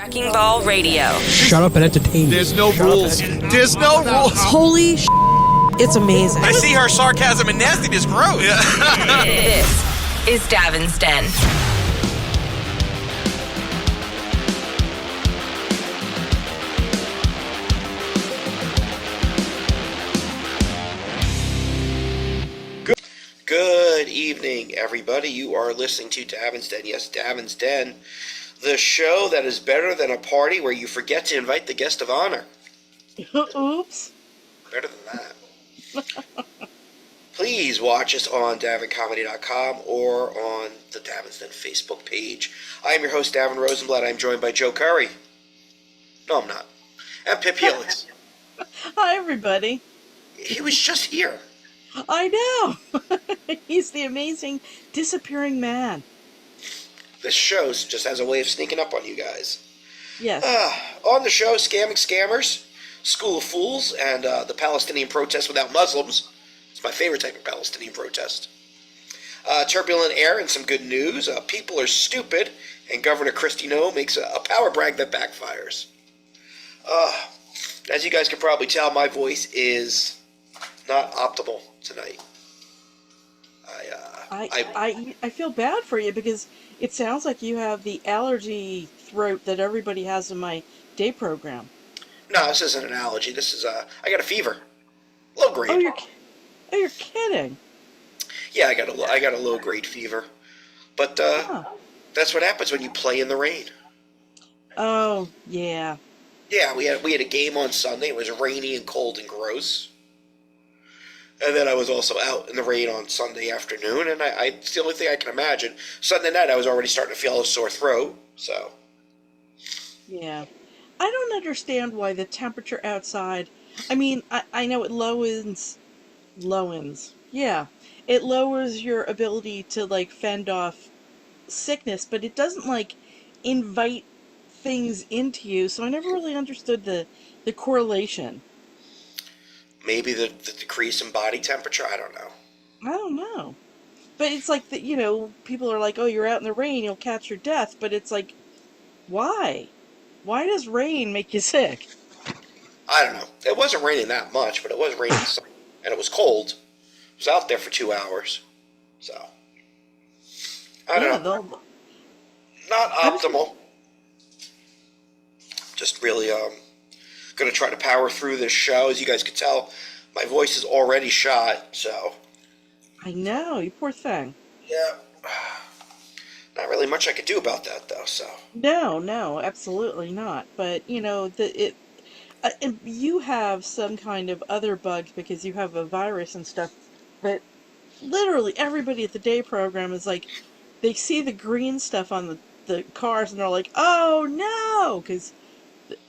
Wrecking Ball Radio. Shut up and entertain me. There's no rules. There's no rules. Holy it's amazing. I see her sarcasm and nastiness grow. This is Davin's Den. Good evening, everybody. You are listening to Davin's Den. Yes, Davin's Den, the show that is better than a party where you forget to invite the guest of honor. Oops. Better than that. Please watch us on DavinComedy.com or on the Davin's Den Facebook page. I am your host, Davin Rosenblatt. I'm joined by Joe Curry. No, I'm not. And Pip Helix. Hi, everybody. He was just here. I know. He's the amazing disappearing man. This show just has a way of sneaking up on you guys. Yes. On the show, Scamming Scammers, School of Fools, and the Palestinian protest without Muslims. It's my favorite type of Palestinian protest. Turbulent air and some good news. People are stupid, and Governor Kristi Noem makes a power brag that backfires. As you guys can probably tell, my voice is not optimal tonight. I feel bad for you because it sounds like you have the allergy throat that everybody has in my day program. No, this isn't an allergy. This is I got a fever, low grade. Oh, you're kidding. Yeah, I got a low grade fever, but that's what happens when you play in the rain. Oh yeah. Yeah, we had a game on Sunday. It was rainy and cold and gross. And then I was also out in the rain on Sunday afternoon, and it's the only thing I can imagine. Sunday night, I was already starting to feel a sore throat, so. Yeah. I don't understand why the temperature outside, I mean, I know it lowens, yeah. It lowers your ability to, fend off sickness, but it doesn't, invite things into you, so I never really understood the correlation. Maybe the decrease in body temperature? I don't know. I don't know. But it's like, people are like, oh, you're out in the rain, you'll catch your death. But it's like, why? Why does rain make you sick? I don't know. It wasn't raining that much, but it was raining some, and it was cold. I was out there for 2 hours. So, I don't know. Not optimal. Just really, going to try to power through this show. As you guys can tell, my voice is already shot, so. I know, you poor thing. Yeah. Not really much I could do about that, though, so. No, absolutely not. But, you have some kind of other bugs because you have a virus and stuff, but literally everybody at the day program is like, they see the green stuff on the cars and they're like, oh no, because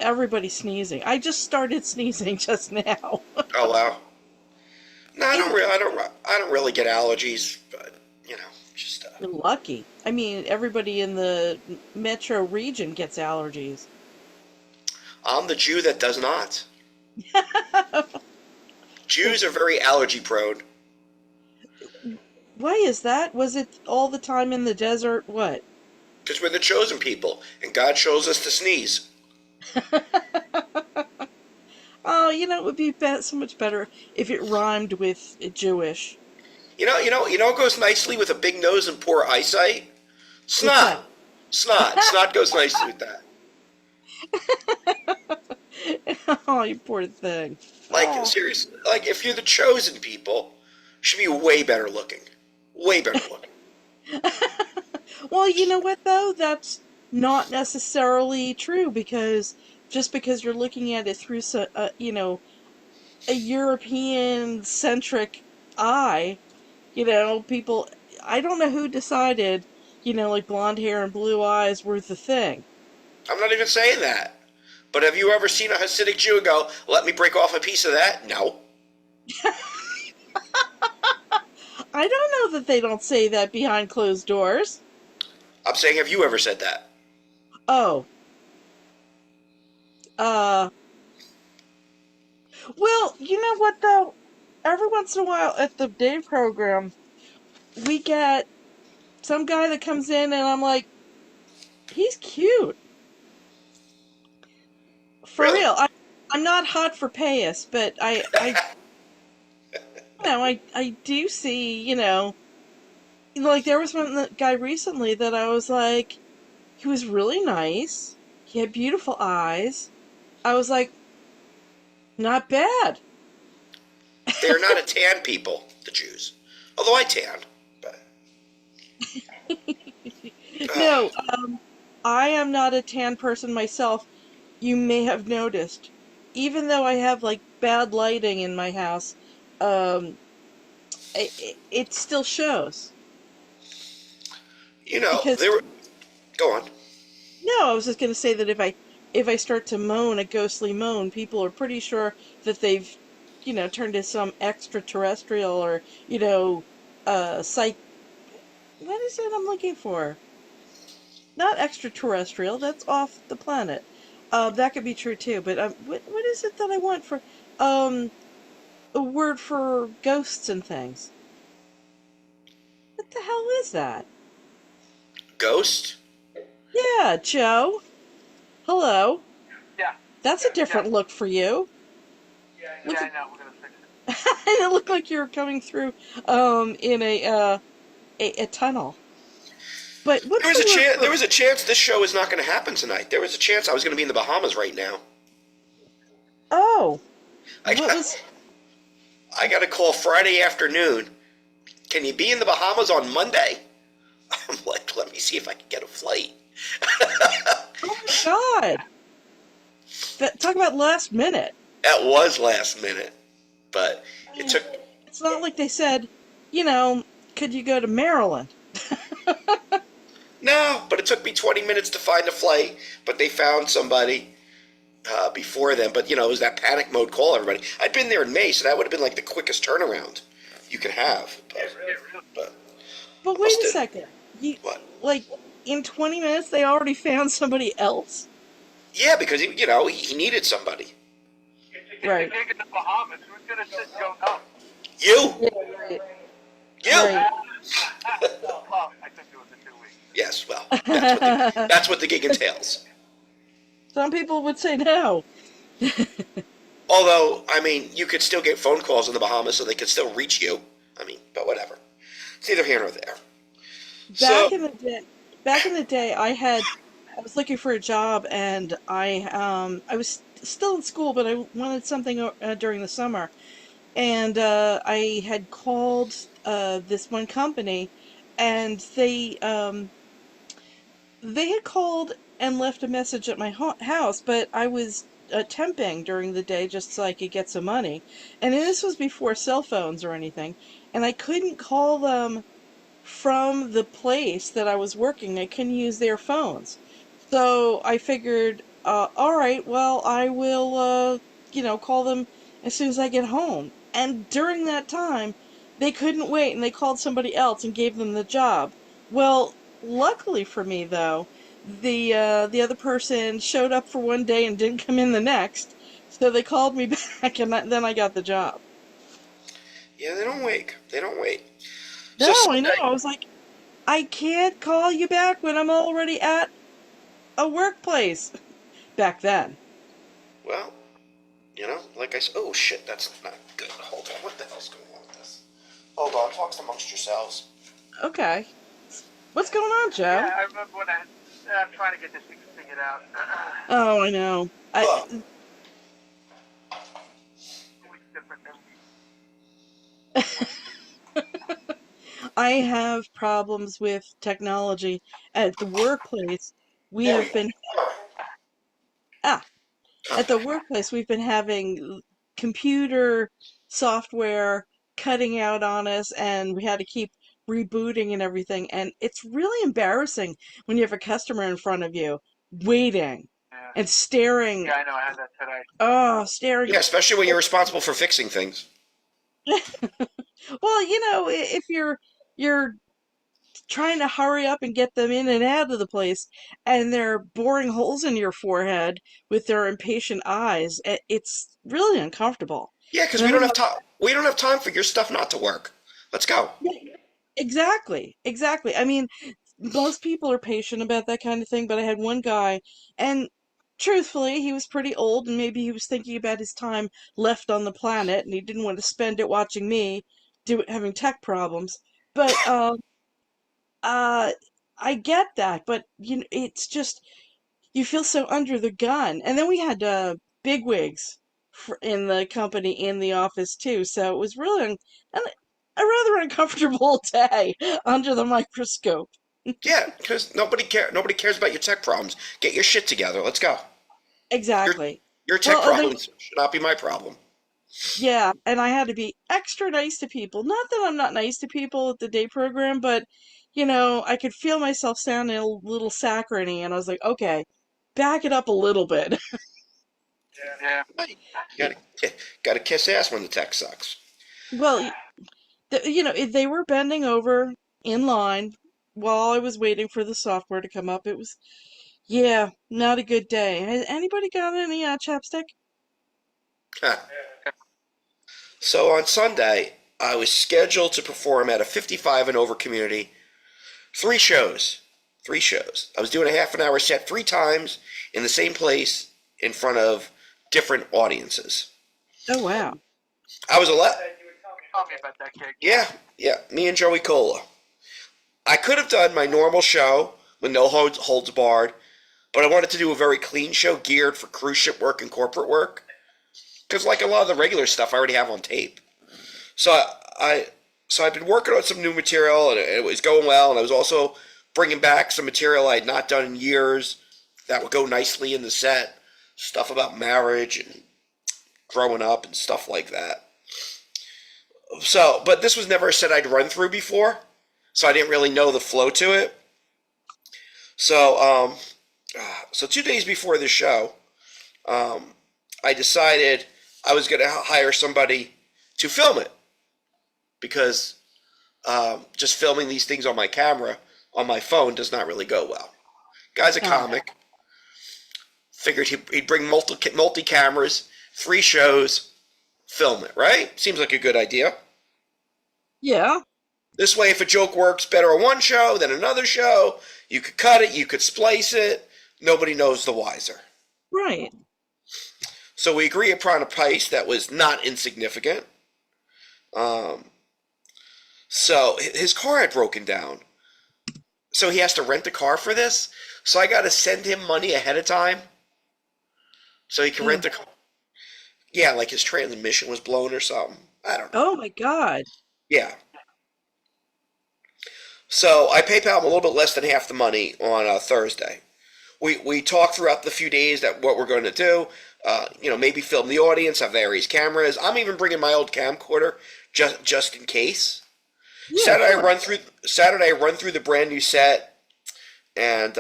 everybody's sneezing. I just started sneezing just now. Oh wow. No, I don't really get allergies, but just. You're lucky. I mean, everybody in the metro region gets allergies. I'm the Jew that does not. Jews are very allergy prone. Why is that? Was it all the time in the desert? What? Because we're the chosen people, and God chose us to sneeze. Oh, it would be so much better if it rhymed with Jewish. You know, goes nicely with a big nose and poor eyesight. Snot. Snot goes nicely with that. Oh, you poor thing. Seriously, if you're the chosen people, you should be way better looking. Way better looking. Well, you know what though? That's not necessarily true because just because you're looking at it through, a European-centric eye, people, I don't know who decided, blonde hair and blue eyes were the thing. I'm not even saying that. But have you ever seen a Hasidic Jew and go, let me break off a piece of that? No. I don't know that they don't say that behind closed doors. I'm saying, have you ever said that? Oh. Well, you know what, though? Every once in a while at the day program, we get some guy that comes in and I'm like, he's cute. For Really? real. I'm not hot for payas, but I do see, like there was one guy recently that I was like, he was really nice. He had beautiful eyes. I was like, not bad. They are not a tan people, the Jews. Although I tan, but No, I am not a tan person myself. You may have noticed, even though I have like bad lighting in my house, um, it still shows because they were. Go on. no, I was just going to say that if I start to moan a ghostly moan, people are pretty sure that they've turned to some extraterrestrial or psych. What is it I'm looking for? Not extraterrestrial. That's off the planet. That could be true too. But what is it that I want for um a word for ghosts and things? What the hell is that? Ghost? Yeah, Joe. Hello. Yeah, That's a different look for you. yeah, Looks- I know. We're gonna fix it. it looked like you were coming through in a tunnel. But what's There was the a word chance. for- There was a chance this show is not going to happen tonight. There was a chance I was going to be in the Bahamas right now. Oh, I what got, was? I got a call Friday afternoon. Can you be in the Bahamas on Monday? I'm like, let me see if I can get a flight. Oh my God! Talk about last minute. That was last minute, but it took. It's not like they said, could you go to Maryland? No, but it took me 20 minutes to find a flight. But they found somebody before them. But it was that panic mode call. Everybody. I'd been there in May, so that would have been like the quickest turnaround you could have. But But wait a Busted. second. what? Like, in 20 minutes, they already found somebody else? Yeah, because he needed somebody. It's Right. a gig in the Bahamas. Who's gonna sit Joe no? You, Right. you. Right. Well, I think it was in 2 weeks. Yes, well, that's what the gig entails. Some people would say no. Although, I mean, you could still get phone calls in the Bahamas, so they could still reach you. I mean, but whatever. It's neither here nor there. Back in the day, I was looking for a job, and I was still in school, but I wanted something during the summer, and I had called this one company, and they had called and left a message at my house, but I was temping during the day just so I could get some money, and this was before cell phones or anything, and I couldn't call them from the place that I was working. I couldn't use their phones. So I figured, all right, well, I will, call them as soon as I get home. And during that time, they couldn't wait and they called somebody else and gave them the job. Well, luckily for me, though, the other person showed up for one day and didn't come in the next. So they called me back and then I got the job. Yeah, they don't wait. They don't wait. No, So I know. I was like, I can't call you back when I'm already at a workplace. Back then. Well, like I said, oh shit, that's not good. Hold on, what the hell's going on with this? Hold on, talk amongst yourselves. Okay. What's going on, Joe? Yeah, I remember when I'm trying to get this thing figured out. Oh, I know. Always different than I have problems with technology at the workplace. We There have we been at the workplace we've been having computer software cutting out on us, and we had to keep rebooting and everything. And it's really embarrassing when you have a customer in front of you waiting yeah. and staring. Yeah, I know. I had that today. Oh, staring. Yeah, especially when you're responsible for fixing things. Well, if you're trying to hurry up and get them in and out of the place, and they're boring holes in your forehead with their impatient eyes, it's really uncomfortable. Yeah, because And we then don't have time. We don't have time for your stuff not to work. Let's go. exactly, exactly. I mean, most people are patient about that kind of thing, but I had one guy, and truthfully, he was pretty old, and maybe he was thinking about his time left on the planet, and he didn't want to spend it watching me having tech problems. But uh, I get that. But it's just you feel so under the gun. And then we had bigwigs in the company in the office too, so it was really a rather uncomfortable day under the microscope. Yeah, because nobody cares about your tech problems. Get your shit together. Let's go. Exactly. Your tech Well, problems should not be my problem. yeah, and I had to be extra nice to people. Not that I'm not nice to people at the day program, but I could feel myself sounding a little saccharine, and I was like, okay, back it up a little bit. Yeah. You gotta kiss ass when the tech sucks. Well, they were bending over in line while I was waiting for the software to come up. It was, yeah, not a good day. Has anybody got any chapstick? Huh. So on Sunday, I was scheduled to perform at a 55 and over community. 3 shows. I was doing a half an hour set 3 times in the same place in front of different audiences. Oh, wow. I was You would tell me about that gig. Yeah, me and Joey Cola. I could have done my normal show with no holds barred, but I wanted to do a very clean show geared for cruise ship work and corporate work. Because like a lot of the regular stuff I already have on tape. So I've been working on some new material, and it was going well, and I was also bringing back some material I had not done in years that would go nicely in the set. Stuff about marriage and growing up and stuff like that. So, but this was never a set I'd run through before, so I didn't really know the flow to it. So 2 days before the show, I decided I was going to hire somebody to film it, because just filming these things on my camera, on my phone, does not really go well. Guy's a comic. Figured he'd bring multi cameras, 3 shows, film it, right? Seems like a good idea. Yeah. This way, if a joke works better on one show than another show, you could cut it, you could splice it, nobody knows the wiser. Right. So we agree upon a price that was not insignificant. So his car had broken down. So he has to rent a car for this. So I got to send him money ahead of time so he can rent a car. Yeah, like his transmission was blown or something. I don't know. Oh my God. Yeah. So I PayPal him a little bit less than half the money on Thursday. We talked throughout the few days that what we're going to do. Maybe film the audience, have various cameras. I'm even bringing my old camcorder just in case. Yeah, Saturday sure. I run through the brand new set, and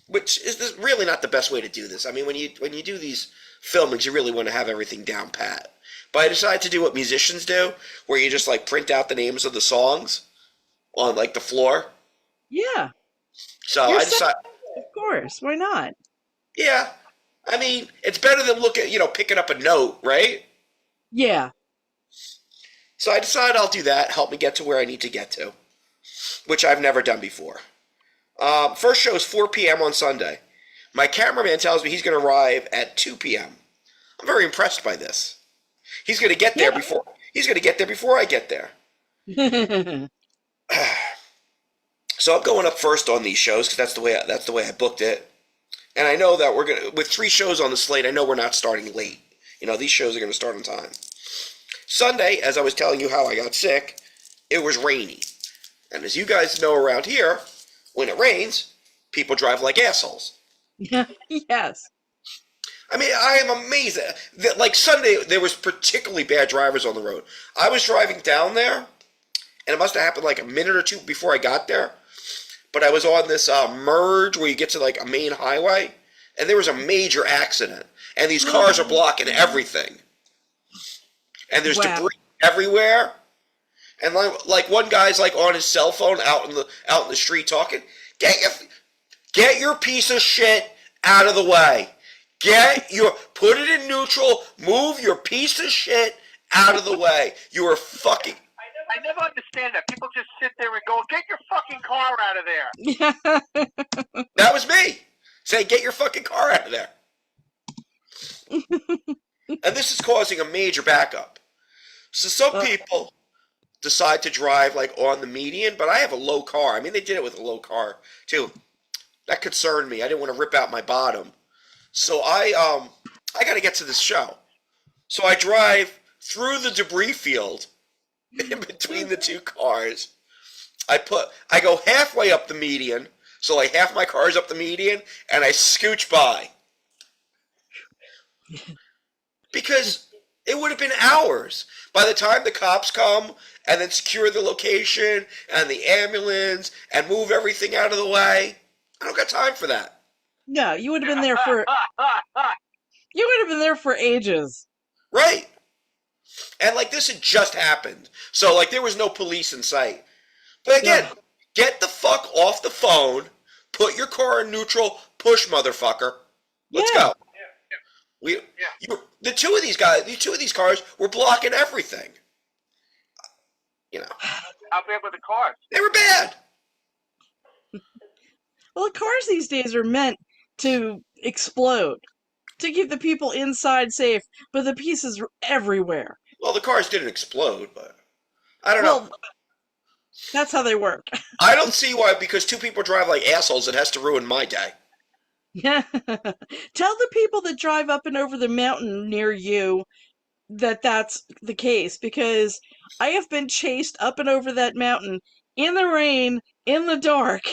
which is really not the best way to do this. I mean, when you do these filmings, you really want to have everything down pat. But I decided to do what musicians do, where you just like print out the names of the songs on like the floor. Yeah. So You're I decided, of course. Why not? yeah. I mean, it's better than picking up a note, right? Yeah. So I decided I'll do that, help me get to where I need to get to, which I've never done before. First show is 4 p.m. on Sunday. My cameraman tells me he's going to arrive at 2 p.m. I'm very impressed by this. He's going to get there before I get there. So I'm going up first on these shows because that's the way I booked it. And I know that with 3 shows on the slate, I know we're not starting late. These shows are going to start on time. Sunday, as I was telling you how I got sick, it was rainy. And as you guys know around here, when it rains, people drive like assholes. Yes. I mean, I am amazed that like Sunday, there was particularly bad drivers on the road. I was driving down there, and it must have happened like a minute or 2 before I got there. But I was on this merge where you get to like a main highway, and there was a major accident. And these cars are blocking everything. And there's debris everywhere. And like one guy's like on his cell phone out in the street talking. Get your piece of shit out of the way. Put it in neutral. Move your piece of shit out of the way. You are fucking. I never understand that. People just sit there and go, "Get your fucking car out of there." That was me. saying, get your fucking car out of there. And this is causing a major backup. So some people decide to drive like on the median, but I have a low car. I mean, they did it with a low car too. That concerned me. I didn't want to rip out my bottom. So I got to get to this show. So I drive through the debris field in between the two cars. I go halfway up the median, so like half my car is up the median, and I scooch by. Because it would have been hours. By the time the cops come and then secure the location and the ambulance and move everything out of the way, I don't got time for that. No, you would have been there for ages. Right. And like this had just happened. So like there was no police in sight. But again, get the fuck off the phone, put your car in neutral, push motherfucker. Let's go. The two of these cars were blocking everything. You know. How bad were the cars? They were bad. Well, the cars these days are meant to explode, to keep the people inside safe, but the pieces are everywhere. Well, the cars didn't explode, but I don't know. That's how they work. I don't see why, because two people drive like assholes, it has to ruin my day. Yeah. Tell the people that drive up and over the mountain near you that that's the case, because I have been chased up and over that mountain in the rain, in the dark.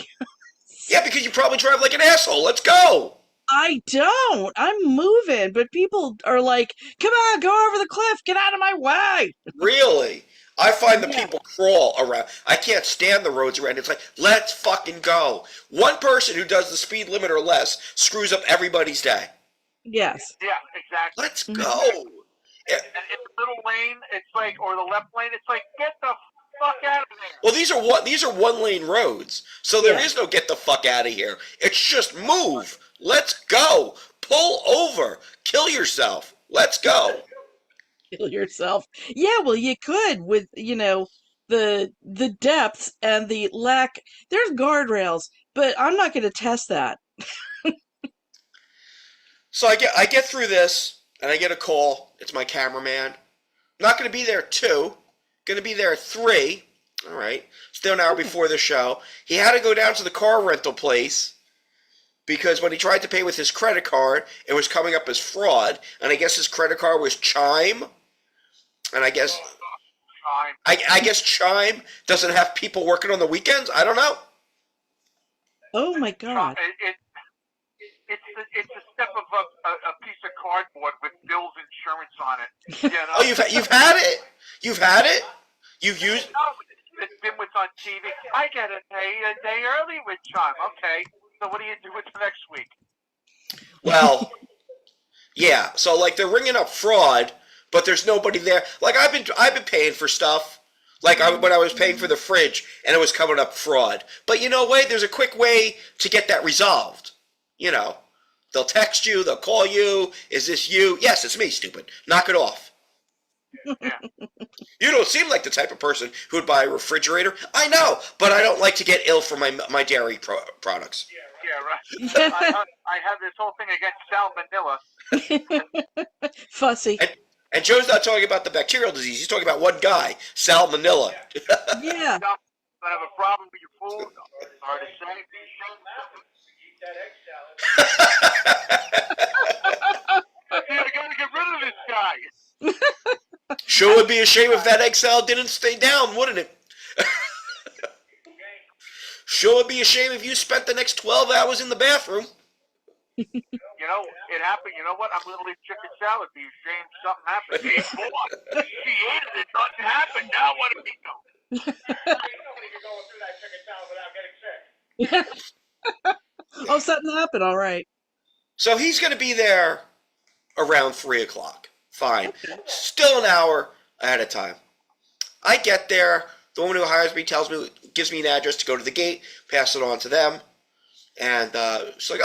Yeah, because you probably drive like an asshole. Let's go. I don't. I'm moving, but people are like, come on, go over the cliff, get out of my way. Really? I find the people crawl around. I can't stand the roads around. It's like, let's fucking go. One person who does the speed limit or less screws up everybody's day. Yes. Yeah, exactly. Let's go. And in the middle lane, it's like, or the left lane, it's like, get the fuck out of there. Well, these are one lane roads, so there is no get the fuck out of here. It's just move. Let's go. Pull over. Kill yourself. Let's go. Kill yourself. Yeah, well, you could with, the depth and the lack. There's guardrails, but I'm not going to test that. So I get through this, and I get a call. It's my cameraman. I'm not going to be there 2. Going to be there 3. All right. Still an hour before the show. He had to go down to the car rental place because when he tried to pay with his credit card, it was coming up as fraud. And I guess his credit card was Chime. And I guess Chime doesn't have people working on the weekends. I don't know. Oh my God! It's a step of a piece of cardboard with Bill's insurance on it. You know? Oh, you've had it. You've had it. You've used. No, it's been what's on TV. I gotta pay a day early with Chime. Okay, so what do you do with next week? Well, yeah. So like they're ringing up fraud. But there's nobody there. Like I've been paying for stuff. Like when I was paying for the fridge, and it was coming up fraud. But there's a quick way to get that resolved. They'll text you, they'll call you. Is this you? Yes, it's me. Stupid. Knock it off. Yeah. You don't seem like the type of person who would buy a refrigerator. I know, but I don't like to get ill from my dairy products. Yeah, right. I have this whole thing against salmonella. Fussy. And Joe's not talking about the bacterial disease. He's talking about one guy, salmonella. Yeah. I have a problem with your food. Hard to say. I gotta get rid of this guy. Sure would be a shame if that egg salad didn't stay down, wouldn't it? Sure would be a shame if you spent the next 12 hours in the bathroom. It happened. You know what? I'm going to leave chicken salad. Be ashamed something happened. She ate it. Nothing happened. Now what do we do? You're going through that chicken salad without getting sick. Oh, something happened. All right. So he's going to be there around 3 o'clock. Fine. Still an hour ahead of time. I get there. The woman who hires me gives me an address to go to the gate, pass it on to them. And she's like,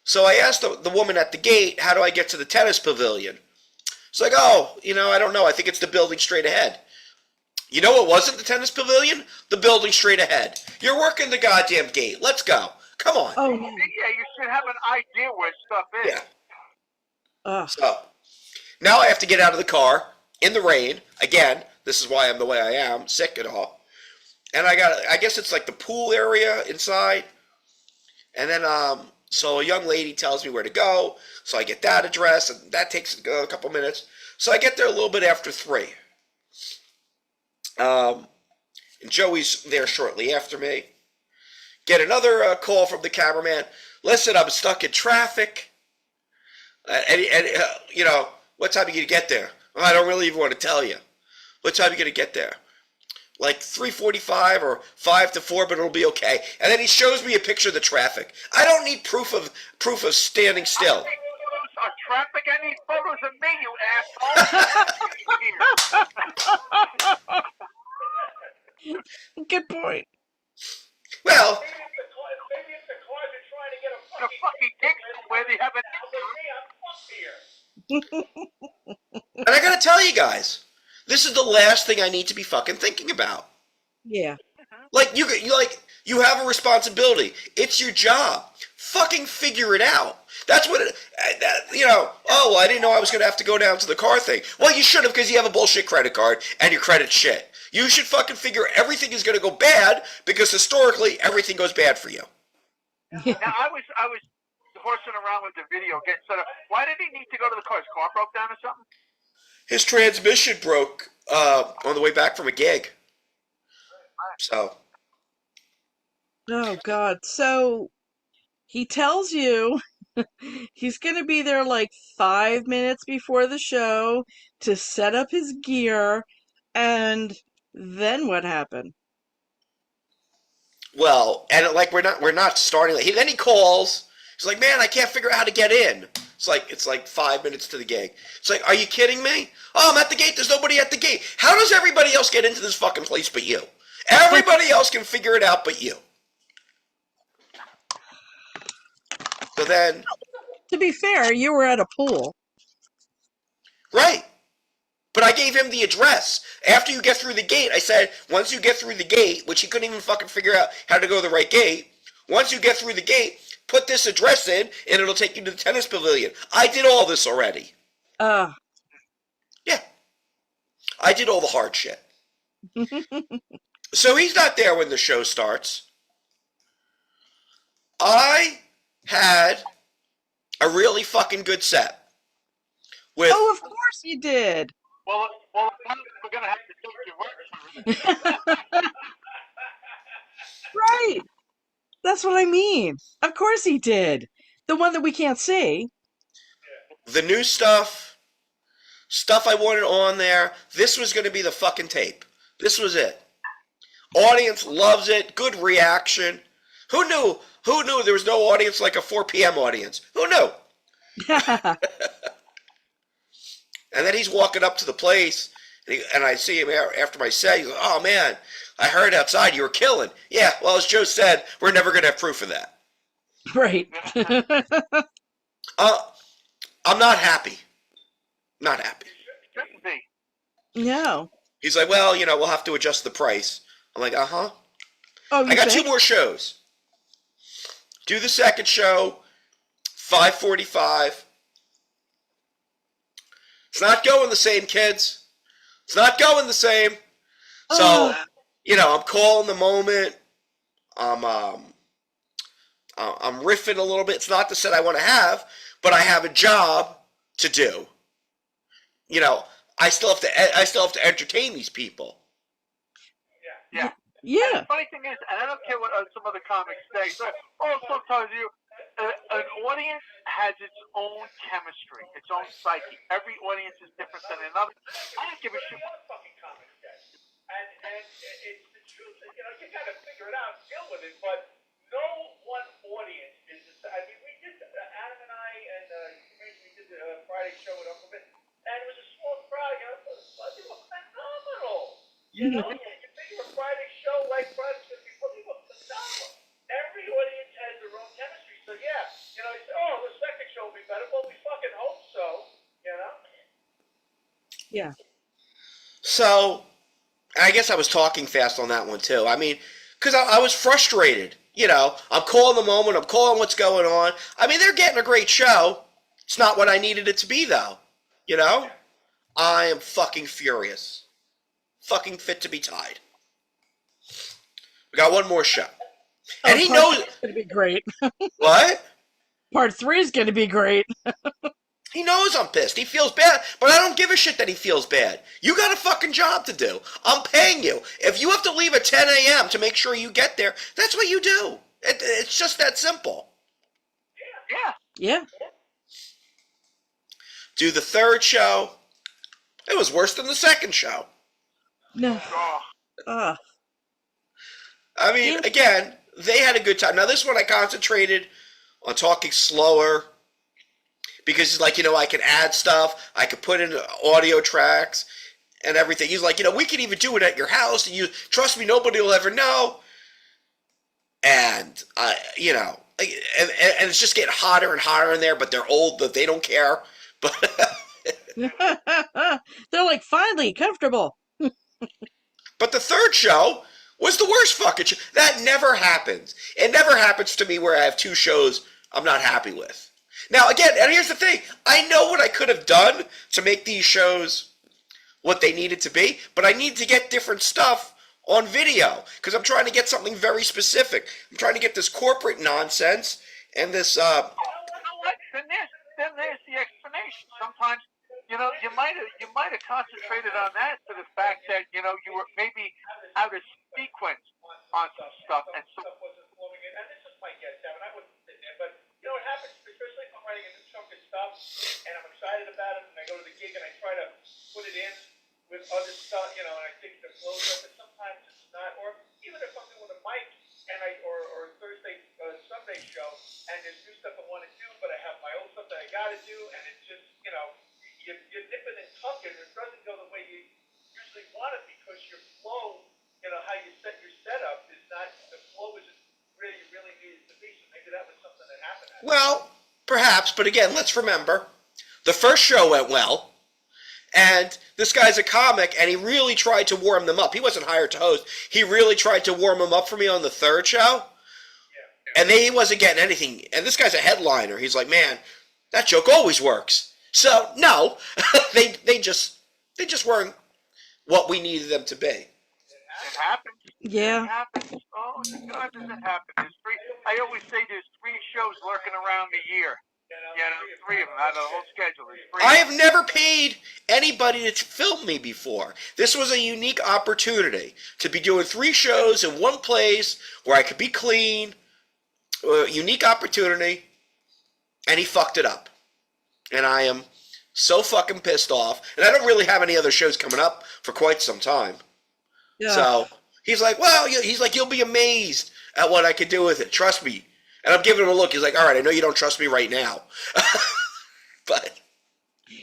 So I asked the woman at the gate, how do I get to the tennis pavilion? She's like, I don't know. I think it's the building straight ahead. It wasn't the tennis pavilion? The building straight ahead. You're working the goddamn gate. Let's go. Come on. Oh no. Yeah, you should have an idea where stuff is. Yeah. Ugh. So now I have to get out of the car in the rain again. This is why I'm the way I am, sick and all. And I guess it's like the pool area inside. And then so a young lady tells me where to go. So I get that address, and that takes a couple minutes. So I get there a little bit after 3. And Joey's there shortly after me. Get another call from the cameraman. Listen, I'm stuck in traffic. You know, what time are you going to get there? Well, I don't really even want to tell you. What time are you going to get there? Like 3:45 or 5 to 4, but it'll be okay. And then he shows me a picture of the traffic. I don't need proof of standing still. I need photos of traffic. I need photos of me, you asshole. Good point. Well, Maybe if the cars are trying to get a fucking gig somewhere, they have an here. and I got to tell you guys, this is the last thing I need to be fucking thinking about. Yeah. Like you have a responsibility. It's your job. Fucking figure it out. That's what you know. Oh, well, I didn't know I was gonna have to go down to the car thing. Well, you should have, because you have a bullshit credit card and your credit's shit. You should fucking figure everything is gonna go bad, because historically everything goes bad for you. Now I was horsing around with the video, getting set up. Why did he need to go to the car? His car broke down or something? His transmission broke on the way back from a gig. So. Oh God. So he tells you he's going to be there like 5 minutes before the show to set up his gear, and then what happened? Well, and like we're not starting. Then he calls. He's like, "Man, I can't figure out how to get in." It's like 5 minutes to the gig. It's like, are you kidding me? Oh, I'm at the gate. There's nobody at the gate. How does everybody else get into this fucking place but you? Everybody else can figure it out but you. So then, To be fair, you were at a pool. right. But I gave him the address. After you get through the gate, I said, once you get through the gate, which he couldn't even fucking figure out how to go the right gate, once you get through the gate, put this address in, and it'll take you to the tennis pavilion. I did all this already. Yeah. I did all the hard shit. So he's not there when the show starts. I had a really fucking good set. With Oh, of course you did. Well, we're gonna have to take your word for it. Right. That's what I mean. Of course he did. The one that we can't see. the new stuff I wanted on there. This was going to be the fucking tape. This was it. Audience loves it. Good reaction. Who knew there was no audience like a 4 p.m. audience? Who knew? And then he's walking up to the place, and I see him after my set. He's like, "Oh, man, I heard outside you were killing." Yeah, well, as Joe said, we're never going to have proof of that. Right. I'm not happy. Not happy. Shouldn't be. No. He's like, "Well, we'll have to adjust the price." I'm like, "Uh-huh." Oh, you I got think? 2 more shows. Do the second show, 5:45. It's not going the same, kids. It's not going the same. So, I'm calling the moment. I'm riffing a little bit. It's not the set I want to have, but I have a job to do. I still have to entertain these people. Yeah. Yeah. The funny thing is, and I don't care what some other comics say, but also tells you an audience has its own chemistry, its own psyche. Every audience is different than another. I don't give a shit what fucking comics say. And it's the truth. You got to figure it out, deal with it. But no one audience is the same. I mean, we did Adam and I and we did the Friday show with Uncle Ben, and it was a small crowd. They were phenomenal. You figure a Friday show like Friday's going to be fucking phenomenal. Every audience has their own chemistry. So yeah, you say, "Oh, the second show will be better." Well, we fucking hope so. Yeah. So, I guess I was talking fast on that one too. I mean, because I was frustrated. You know, I'm calling the moment. I'm calling what's going on. I mean, they're getting a great show. It's not what I needed it to be, though. You know? I am fucking furious. Fucking fit to be tied. We got one more show. And he knows... It's going to be great. What? Part 3 is going to be great. He knows I'm pissed. He feels bad, but I don't give a shit that he feels bad. You got a fucking job to do. I'm paying you. If you have to leave at 10 a.m. to make sure you get there, that's what you do. It's just that simple. Yeah. Do the third show. It was worse than the second show. No. Oh, I mean, again, they had a good time. Now, this one I concentrated on talking slower because, like, you know, I can add stuff. I could put in audio tracks and everything. He's like, you know, we can even do it at your house. And you trust me, nobody will ever know. And, you know, and it's just getting hotter and hotter in there, but they're old, but they don't care. But They're like, finally, comfortable. But the third show was the worst fucking show. That never happens. It never happens to me where I have two shows I'm not happy with. Now, again, and here's the thing. I know what I could have done to make these shows what they needed to be, but I need to get different stuff on video because I'm trying to get something very specific. I'm trying to get this corporate nonsense and this... you know what? Then there's the explanation. Sometimes, you know, you might have concentrated on that to the fact that, you know, you were maybe out of sequence on some stuff, and so. Wasn't flowing in. And this is my guess, Devin. I wasn't sitting there, but you know, it happens, especially if I'm writing a new chunk of stuff, and I'm excited about it, and I go to the gig and I try to put it in with other stuff, you know, and I think the flow's up, but sometimes it's not. Or even if I'm doing a mic and or Thursday, Sunday show, and there's new stuff I want to do, but I have my old stuff that I got to do, and it's just, you know, you're nipping and tucking. It doesn't go the way you usually want it because your flow, you know, how you set your setup is not, the flow isn't where you really need it to be. So maybe that was something that happened. Well, perhaps, but again, let's remember, the first show went well, and this guy's a comic, and he really tried to warm them up. He wasn't hired to host. He really tried to warm them up for me on the third show, and he wasn't getting anything. And this guy's a headliner. He's like, man, that joke always works. So, no, they just weren't what we needed them to be. It happens. Yeah. It happens. Oh, God, does it happen? I always say there's 3 shows lurking around the year. You know, 3 of them out of the whole schedule. I have never paid anybody to film me before. This was a unique opportunity to be doing 3 shows in one place where I could be clean. Unique opportunity, and he fucked it up. And I am so fucking pissed off. And I don't really have any other shows coming up for quite some time. Yeah. So he's like, well, he's like, you'll be amazed at what I could do with it. Trust me. And I'm giving him a look. He's like, all right, I know you don't trust me right now. But.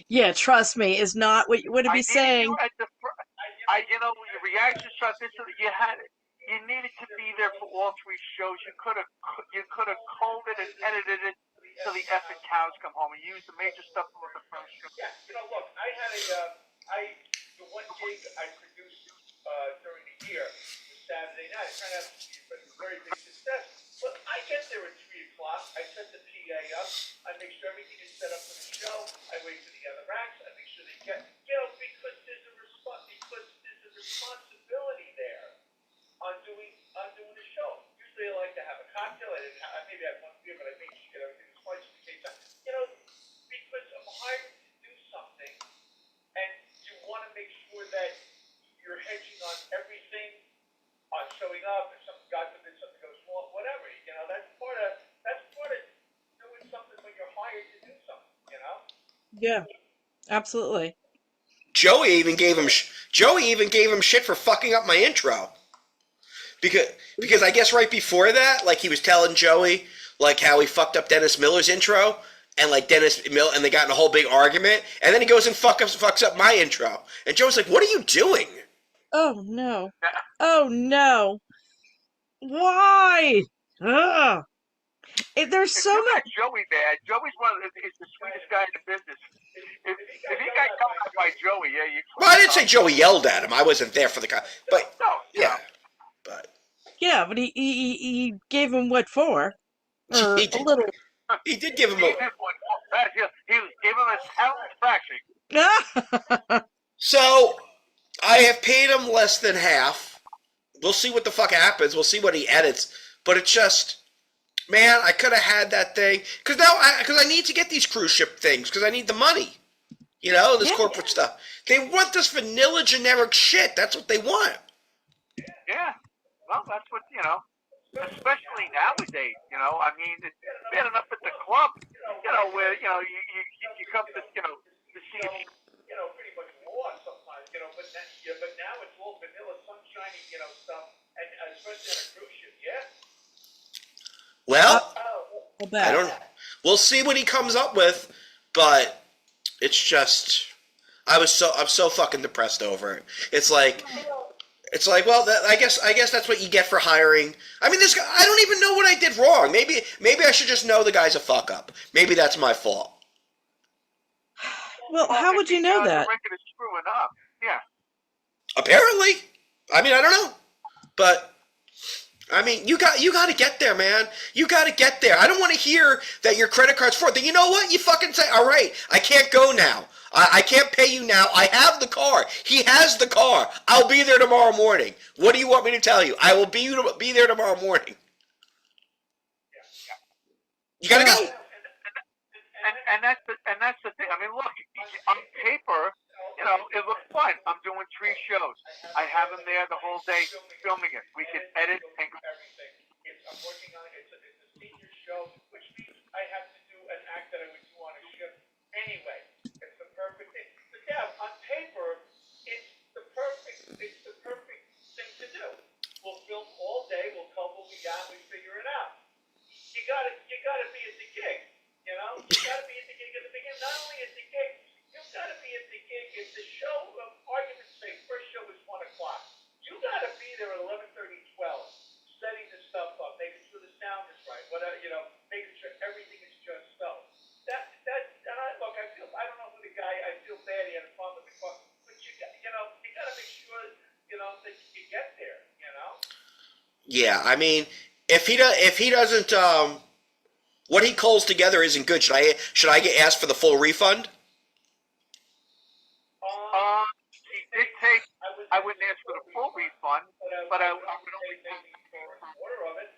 Yeah, trust me, is not what you would be saying. You know, your reaction shot, you needed to be there for all 3 shows. You could have called it and edited it till the effing cows come home and used the major stuff from the first show. Yeah, you know, look, I had the one gig I produced during the year was Saturday night. It turned out to be a very big success. But I get there at 3 o'clock. I set the PA up. I make sure everything is set up for the show. I wait for the other acts. I make sure they get, you know, because there's a responsibility there on doing the show. Usually I like to have a cocktail. I maybe had 1 beer, but I make sure everything is twice in case. You know, because I'm hired to do something, and you want to make sure that you're hedging on everything, on showing up. If something, God forbid, something goes wrong, whatever. You know, that's part of doing something when you're hired to do something. You know. Yeah, absolutely. Joey even gave him shit for fucking up my intro. Because I guess right before that, like, he was telling Joey, like, how he fucked up Dennis Miller's intro, and like Dennis Miller, and they got in a whole big argument, and then he goes and fucks up my intro, and Joey's like, "What are you doing?" Oh no! Oh no! Why? Ugh. There's so You much. got Joey bad. Joey's is the sweetest guy in the business. If he got come out by Joey, yeah, you. Well, I didn't say Joey yelled at him. I wasn't there for the but no, yeah, but Yeah, but he gave him what for? Or He a did, little. he did give him He a. did one. He gave him a talent fraction. So I have paid him less than half. We'll see what the fuck happens. We'll see what he edits. But it's just, man, I could have had that thing because I need to get these cruise ship things because I need the money. You know, this Yeah. corporate stuff. They want this vanilla generic shit. That's what they want. Yeah. Well, that's what, especially nowadays, I mean, it's bad enough at the club, where, you come to, to see if pretty much lost sometimes, but now it's all vanilla, sunshiny, stuff, and especially on a cruise ship, yeah? Well, I'll bet. I don't. We'll see what he comes up with, but it's just. I'm so fucking depressed over it. It's like, well, I guess that's what you get for hiring. I mean, this guy. I don't even know what I did wrong. Maybe I should just know the guy's a fuck up. Maybe that's my fault. Well, how would you know that? The record is screwing up. Yeah. Apparently, I mean, I don't know, but I mean, you got to get there, man. You got to get there. I don't want to hear that your credit card's fraud. Then you know what? You fucking say, all right, I can't go now. I can't pay you now. I have the car. He has the car. I'll be there tomorrow morning. What do you want me to tell you? I will be there tomorrow morning. You gotta go. And that's the thing. I mean, look, on paper, it looks fine. I'm doing 3 shows. I have him there the whole day filming it. We can edit and everything. I'm working on it. It's a senior show, which means I have to do an act that I would do on a ship anyway. It's the perfect thing. But yeah, on paper, it's the perfect thing to do. We'll film all day. We'll come what we got. We figure it out. You gotta be at the gig. You gotta be at the gig at the beginning. Not only at the gig, you've gotta be at the gig if the show, of argument's sake, first show is 1 o'clock. You gotta be there at 11:30, 12, setting the stuff up, making sure the sound is right, whatever, making sure everything is just so. Look, I don't know who the guy, I feel bad he had a problem with the car, but you gotta make sure, that you get there, Yeah, I mean, if he doesn't, what he calls together isn't good. Should I get asked for the full refund? He did take. I wouldn't ask for the full refund, but I would only take a quarter of it.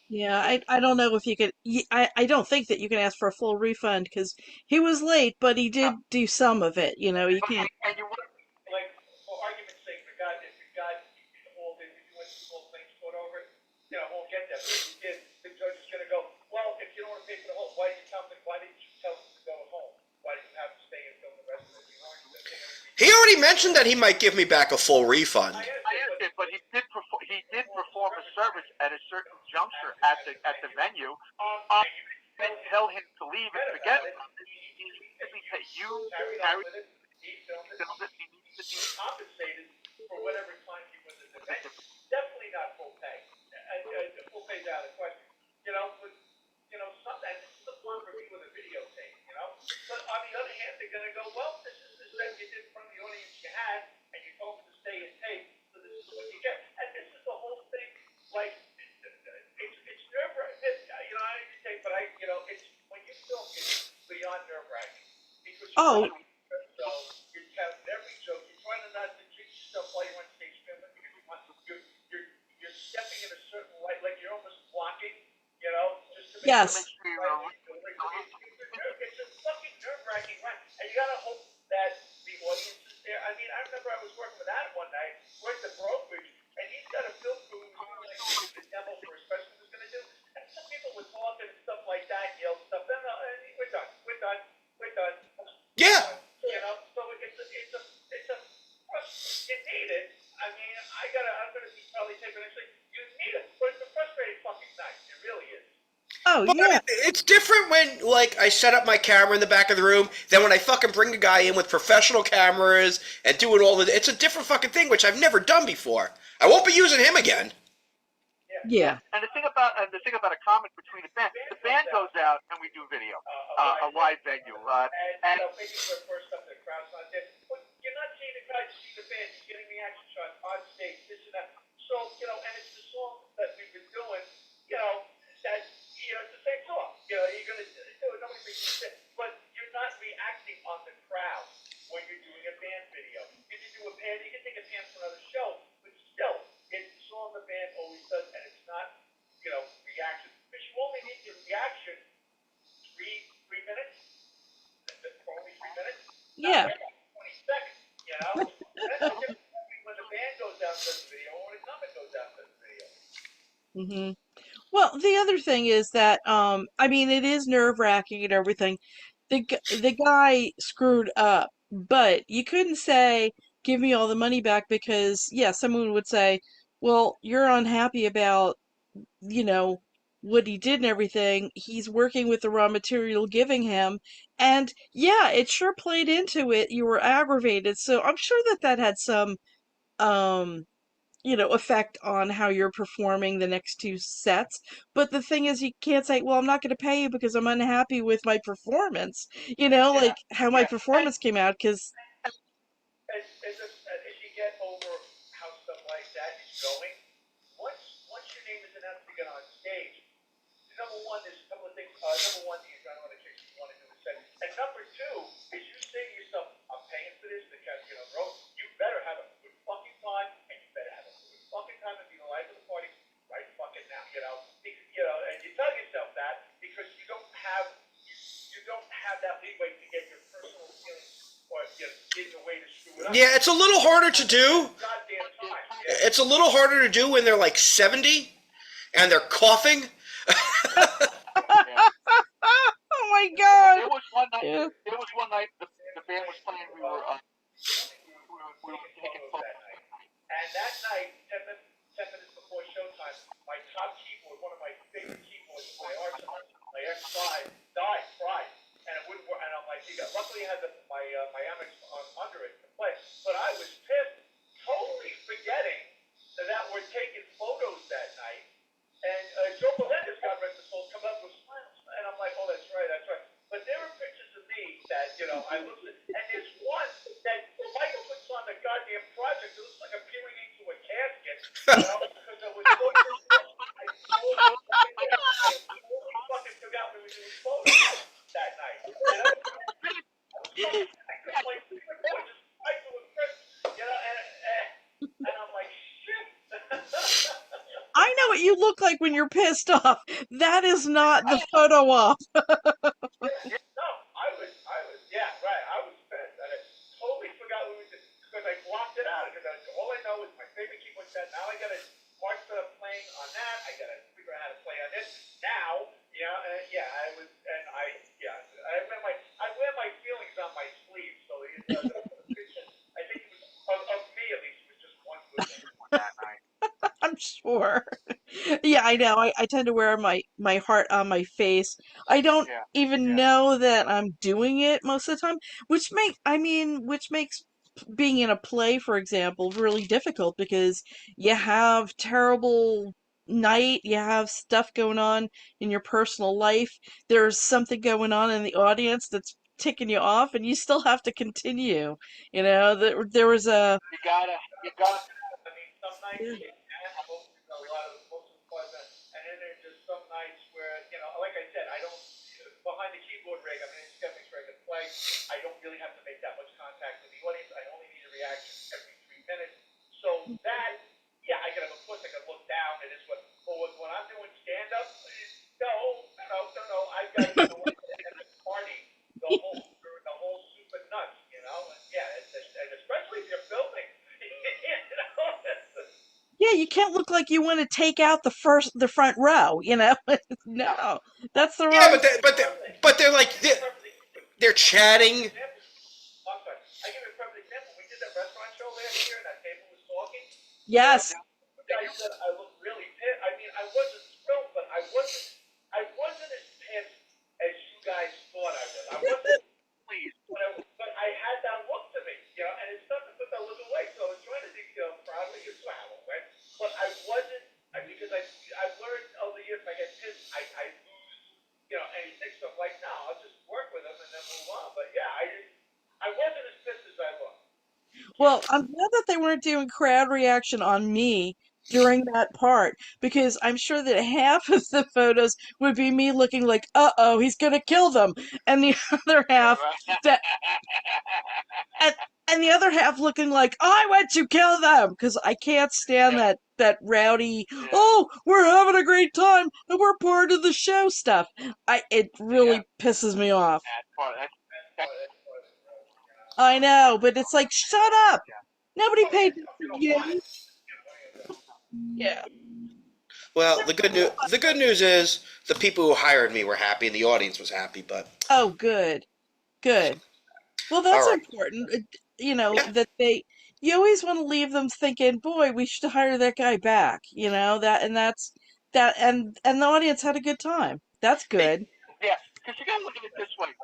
Yeah, I don't know if you could. I don't think that you can ask for a full refund because he was late, but he did do some of it. You can't. And you would, like, for argument's sake, if the guy hold it, if you went through the whole thing, sort over it, won't get that. But if you did, the judge is going to go, well, if you don't want to pay for the whole, why didn't you tell them to go home? Why did you have to stay and film the rest of it? He already mentioned that he might give me back a full refund. I asked it, but he did perform a service at a certain juncture at the venue. Didn't tell him to leave and forget it. He said, you carried it. He filmed it. He needs to be compensated for whatever time he was at the venue. Definitely not full pay. Full pay's out of the question. But sometimes this is the fun for me with a videotape. But on the other hand, they're gonna go, well, this is the set you did in front of the audience you had, and you told them to stay and tape, so this is what you get. And this is the whole thing. Like, it's nerve-wracking. I need to tape, but it's when you film, it's beyond nerve-wracking because Oh. so you're counting every joke. You're trying to not to jinx yourself while you're on stage filming because you're stepping in a certain light, like you're almost blocking, just to make Yes. sure you're it's a fucking nerve-wracking ride, and you gotta hope that the audience is there. I mean, I remember I was working with Adam one night, we're at the brokerage, and he's got a film crew who's the demo for a special he was gonna do, and some people were talking and stuff like that, yelled stuff. Then we're done. Yeah. So it's a you need it. I mean, I'm gonna be probably taping next week. You need it, but it's a frustrating fucking night. It really is. Oh But yeah. it's different when, like, I set up my camera in the back of the room than when I fucking bring a guy in with professional cameras and doing all the. It's a different fucking thing, which I've never done before. I won't be using him again. Yeah. And the thing about a comic between the band goes out and we do video, a live venue, and maybe for the first time the crowd's not there. But you're not seeing the crowd, you see the band, you're getting reaction shots on stage. sure. You know, you're gonna do it. Nobody thinks you shit, but you're not reacting on the crowd when you're doing a band video. If you do a band, you can take a band for another show, but still, it's a song the band always does, and it's not, you know, reaction. Because you only need your reaction three minutes. For only 3 minutes. Yeah. 20 seconds. You know, that's the difference when the band goes down to the video or when a comic goes down to the video. Hmm. Well, the other thing is that, I mean, it is nerve-wracking and everything. The guy screwed up, but you couldn't say, "Give me all the money back," because, yeah, someone would say, "Well, you're unhappy about, you know, what he did and everything. He's working with the raw material giving him." And yeah, it sure played into it. You were aggravated. So I'm sure that that had some, um, effect on how you're performing the next two sets. But the thing is, you can't say, "Well, I'm not going to pay you because I'm unhappy with my performance," Yeah, like how my yeah. performance came out, because, As you get over how stuff like that is going, once your name is announced to get on stage, number one, there's a couple of things. Number one, you're going to want to change what you want to do a set. And number two is you say to yourself, I'm paying for this because, you know, bro, you better have a good fucking time and you better have a good fucking time and be the life of the party right fucking now, you know. And you tell yourself that because you don't have that leeway to get your personal feelings or get in the way to screw it up. Yeah, it's a little harder to do. Goddamn time. Yeah. It's a little harder to do when they're like 70 and they're coughing. oh my God. There was one night. Yeah. There was one night the band was playing. We were taking photos. And that night, 10 minutes before showtime, my top keyboard, one of my favorite keyboards, my X5, died, fried, and it wouldn't work. And I'm like, luckily I had my Amex under it to play, but I was pissed, totally forgetting that we're taking photos that night. And Joe Melendez, God rest his soul, comes up with smiles, and I'm like, oh, that's right. But there are pictures of me that, I looked at, and there's one that Michael puts on the goddamn project. It looks like I'm peering into a casket, because I was so I totally fucking forgot we were doing photos that night. And I was like, just right to impress, and I'm like, shit. I know what you look like when you're pissed off. That is not the photo op. No, yeah, right. I was pissed. And I totally forgot we were because I blocked it out. Because all I know is my favorite keyboard set. Now I got to march to playing on that. I got to figure out how to play on this. Now, I wear my feelings on my sleeve. So I think it was of me at least. It was just one good thing that night. I'm sure. Yeah, I know. I tend to wear my heart on my face. I don't even know that I'm doing it most of the time, which makes being in a play, for example, really difficult because you have terrible night, you have stuff going on in your personal life, there's something going on in the audience that's ticking you off, and you still have to continue. There was a You gotta. I mean, some nights a lot of the most pleasant, and then there's just some nights where like I said, I don't behind the keyboard rig. I'm in a skeptics rig and play. I don't really have to make that much contact with the audience. I only need a reaction every 3 minutes. So that, I can have a push. I can look down. It is what. But when I'm doing stand up, no. I got party the whole soup and nuts. And especially if you're filming. yeah, you can't look like you want to take out the front row, No, that's the Yeah, wrong. but they're like they're chatting. I'm sorry. I give you a perfect example. We did that restaurant show last year, and that table was talking. Yes. The guy said I looked really pissed. I mean, I wasn't thrilled, but I wasn't as pissed as you guys thought I was. I wasn't pleased, but I had that look to me, and it's not to put that look away. So I was trying to think, proudly, how it went, but I wasn't. Because I've learned over the years, if I get pissed, I lose, anything. So I'm like, no, I'll just work with them and then move on. But yeah, I wasn't as pissed as I looked. Well, I'm glad that they weren't doing crowd reaction on me during that part because I'm sure that half of the photos would be me looking like, uh-oh, he's gonna kill them, and the other half that and and the other half looking like I went to kill them because I can't stand that rowdy. Oh, we're having a great time and we're part of the show stuff. It really pisses me off. I know, but it's like shut up. Nobody paid for you. Yeah. Well, the good news is the people who hired me were happy and the audience was happy. But Oh, good. Good. Well, all that's right, important. yeah, That you always want to leave them thinking, boy, we should hire that guy back. And the audience had a good time. That's good. Yeah, because you got to look at it this way. You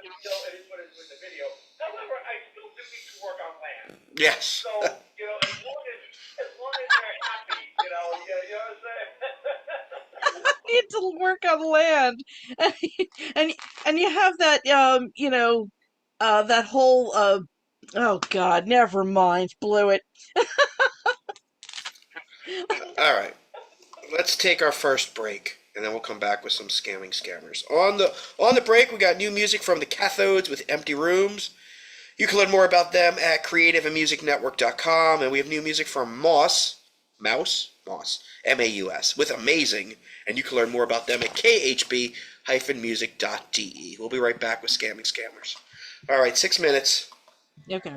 know, it is what it is with the video. However, I still do need to work on land. yes. So, as long as they're happy, you know what I'm saying? Need to work on land, and and you have that that whole oh God, never mind, blew it. All right. Let's take our first break, and then we'll come back with some scamming scammers. On the break, we got new music from the Cathodes with Empty Rooms. You can learn more about them at creativeandmusicnetwork.com, and we have new music from Moss, M-A-U-S, with Amazing, and you can learn more about them at khb-music.de. We'll be right back with Scamming Scammers. All right, 6 minutes. Okay.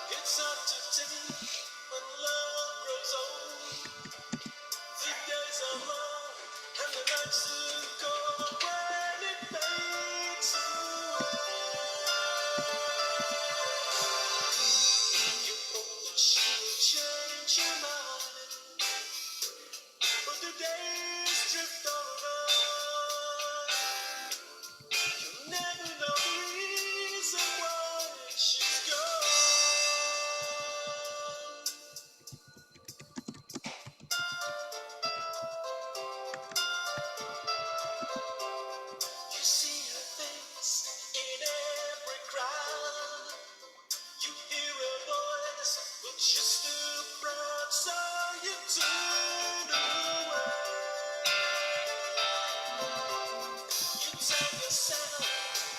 It's hard to take when love grows old. The days are long and the nights are cold when it fades away. You hope that she will change your mind, but the days drift over. You'll never know the reason why she's gone. You see her face in every crowd. You hear her voice, but you're still proud, so you turn away. You tell yourself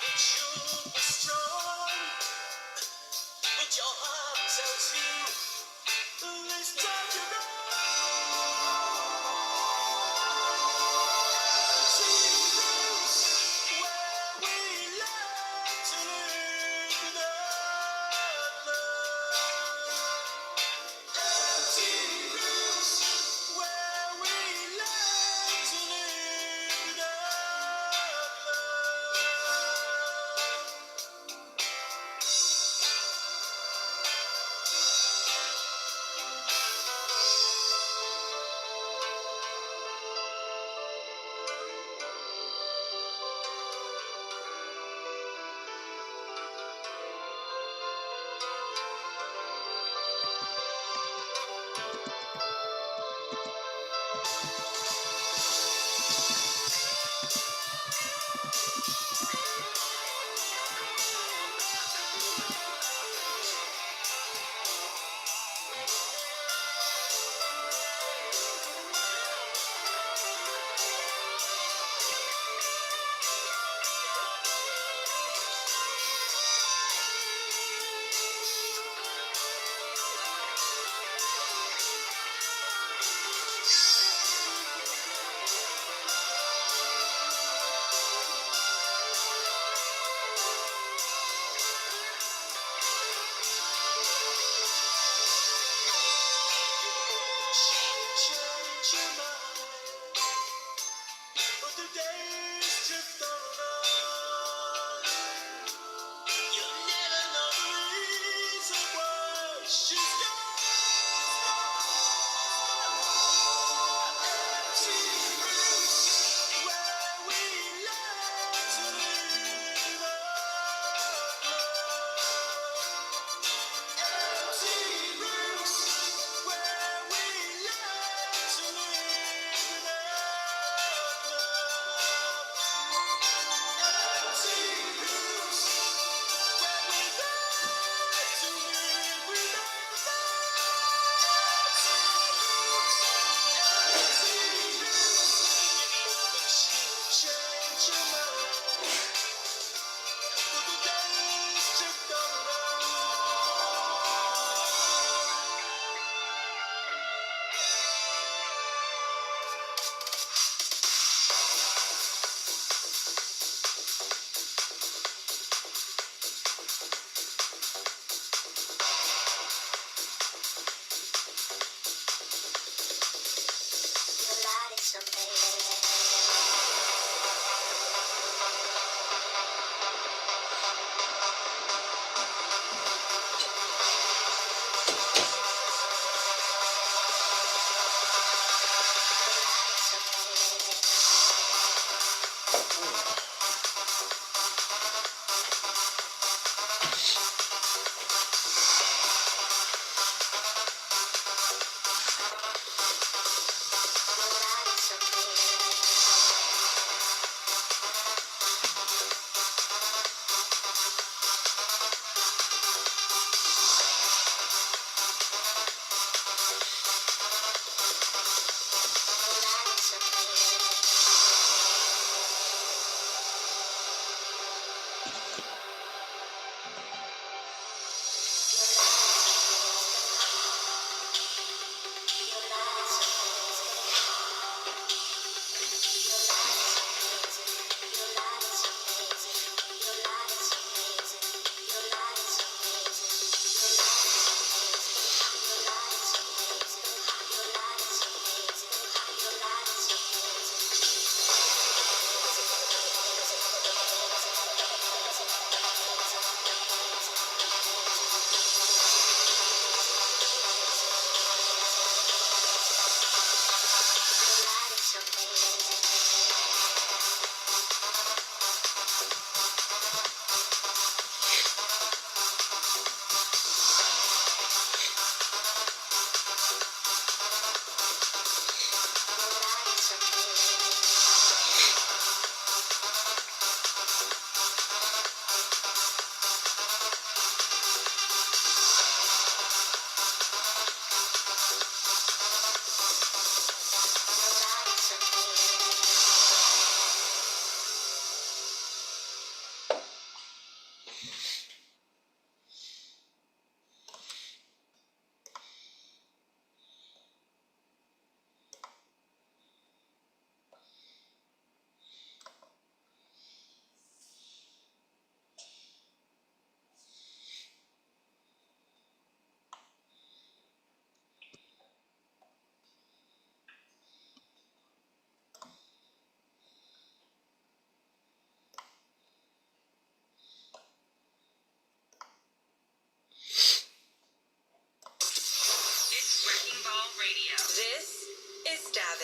that you'll be strong, but your heart tells you this time you're wrong.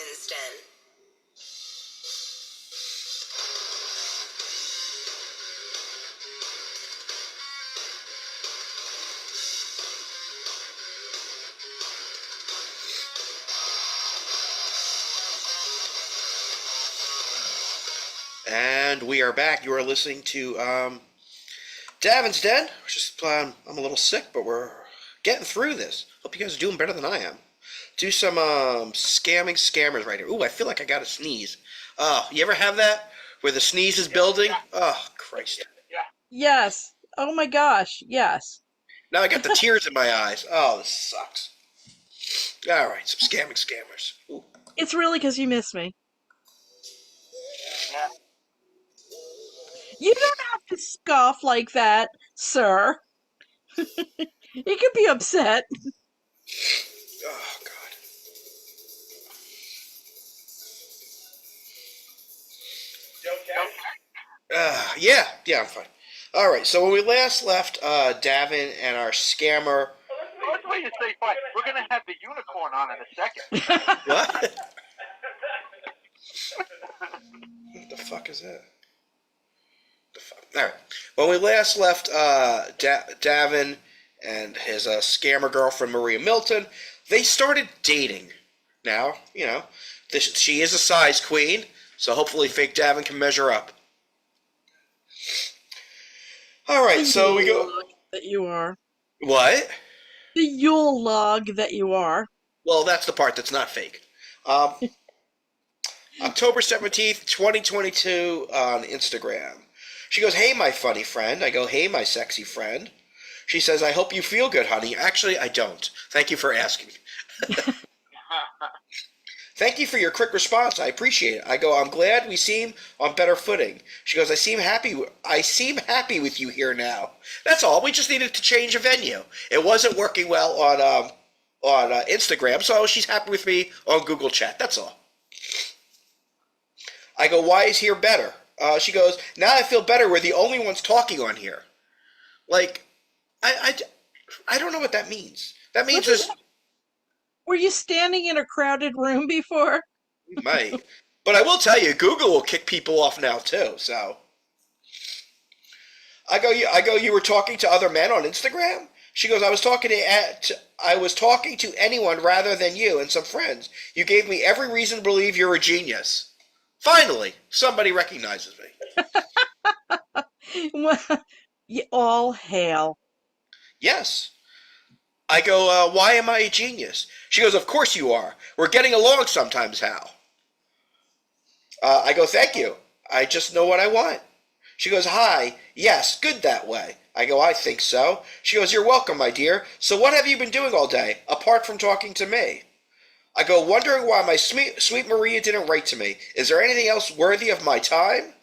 Davin's Den. And we are back. You are listening to Davin's Den. I'm a little sick, but we're getting through this. Hope you guys are doing better than I am. Do some scammers right here. Ooh, I feel like I got a sneeze. Oh, you ever have that? Where the sneeze is building? Oh, Christ. Yes. Oh my gosh. Yes. Now I got the tears in my eyes. Oh, this sucks. All right, some scammers. Ooh. It's really because you miss me. Yeah. You don't have to scoff like that, sir. You can be upset. Oh, God. Yeah, I'm fine. All right, so when we last left Davin and our scammer... Let's wait to say fine. We're going to have the unicorn on in a second. What? What the fuck is that? All right. When we last left Davin and his scammer girlfriend Maria Milton, they started dating. Now, you know, she is a size queen, so hopefully fake Davin can measure up. All right, so we go... That you are. What? The Yule log that you are. Well, that's the part that's not fake. October 17th, 2022 on Instagram. She goes, "Hey, my funny friend." I go, "Hey, my sexy friend." She says, "I hope you feel good, honey." Actually, I don't. Thank you for asking. "Thank you for your quick response. I appreciate it." I go, "I'm glad we seem on better footing." She goes, I seem happy with you here now." That's all. We just needed to change a venue. It wasn't working well on Instagram, so she's happy with me on Google Chat. That's all. I go, "Why is here better?" She goes, "Now I feel better. We're the only ones talking on here." Like, I don't know what that means. That means there's... Were you standing in a crowded room before? You might. But I will tell you, Google will kick people off now too, so... I go, "You were talking to other men on Instagram?" She goes, I was talking to anyone rather than you and some friends. You gave me every reason to believe you're a genius." Finally, somebody recognizes me. Well, all hail. Yes. I go, "Why am I a genius?" She goes, "Of course you are. We're getting along sometimes, Hal." I go, "Thank you. I just know what I want." She goes, "Hi. Yes, good that way." I go, "I think so." She goes, "You're welcome, my dear. So what have you been doing all day, apart from talking to me?" I go, "Wondering why my sweet Maria didn't write to me. Is there anything else worthy of my time?"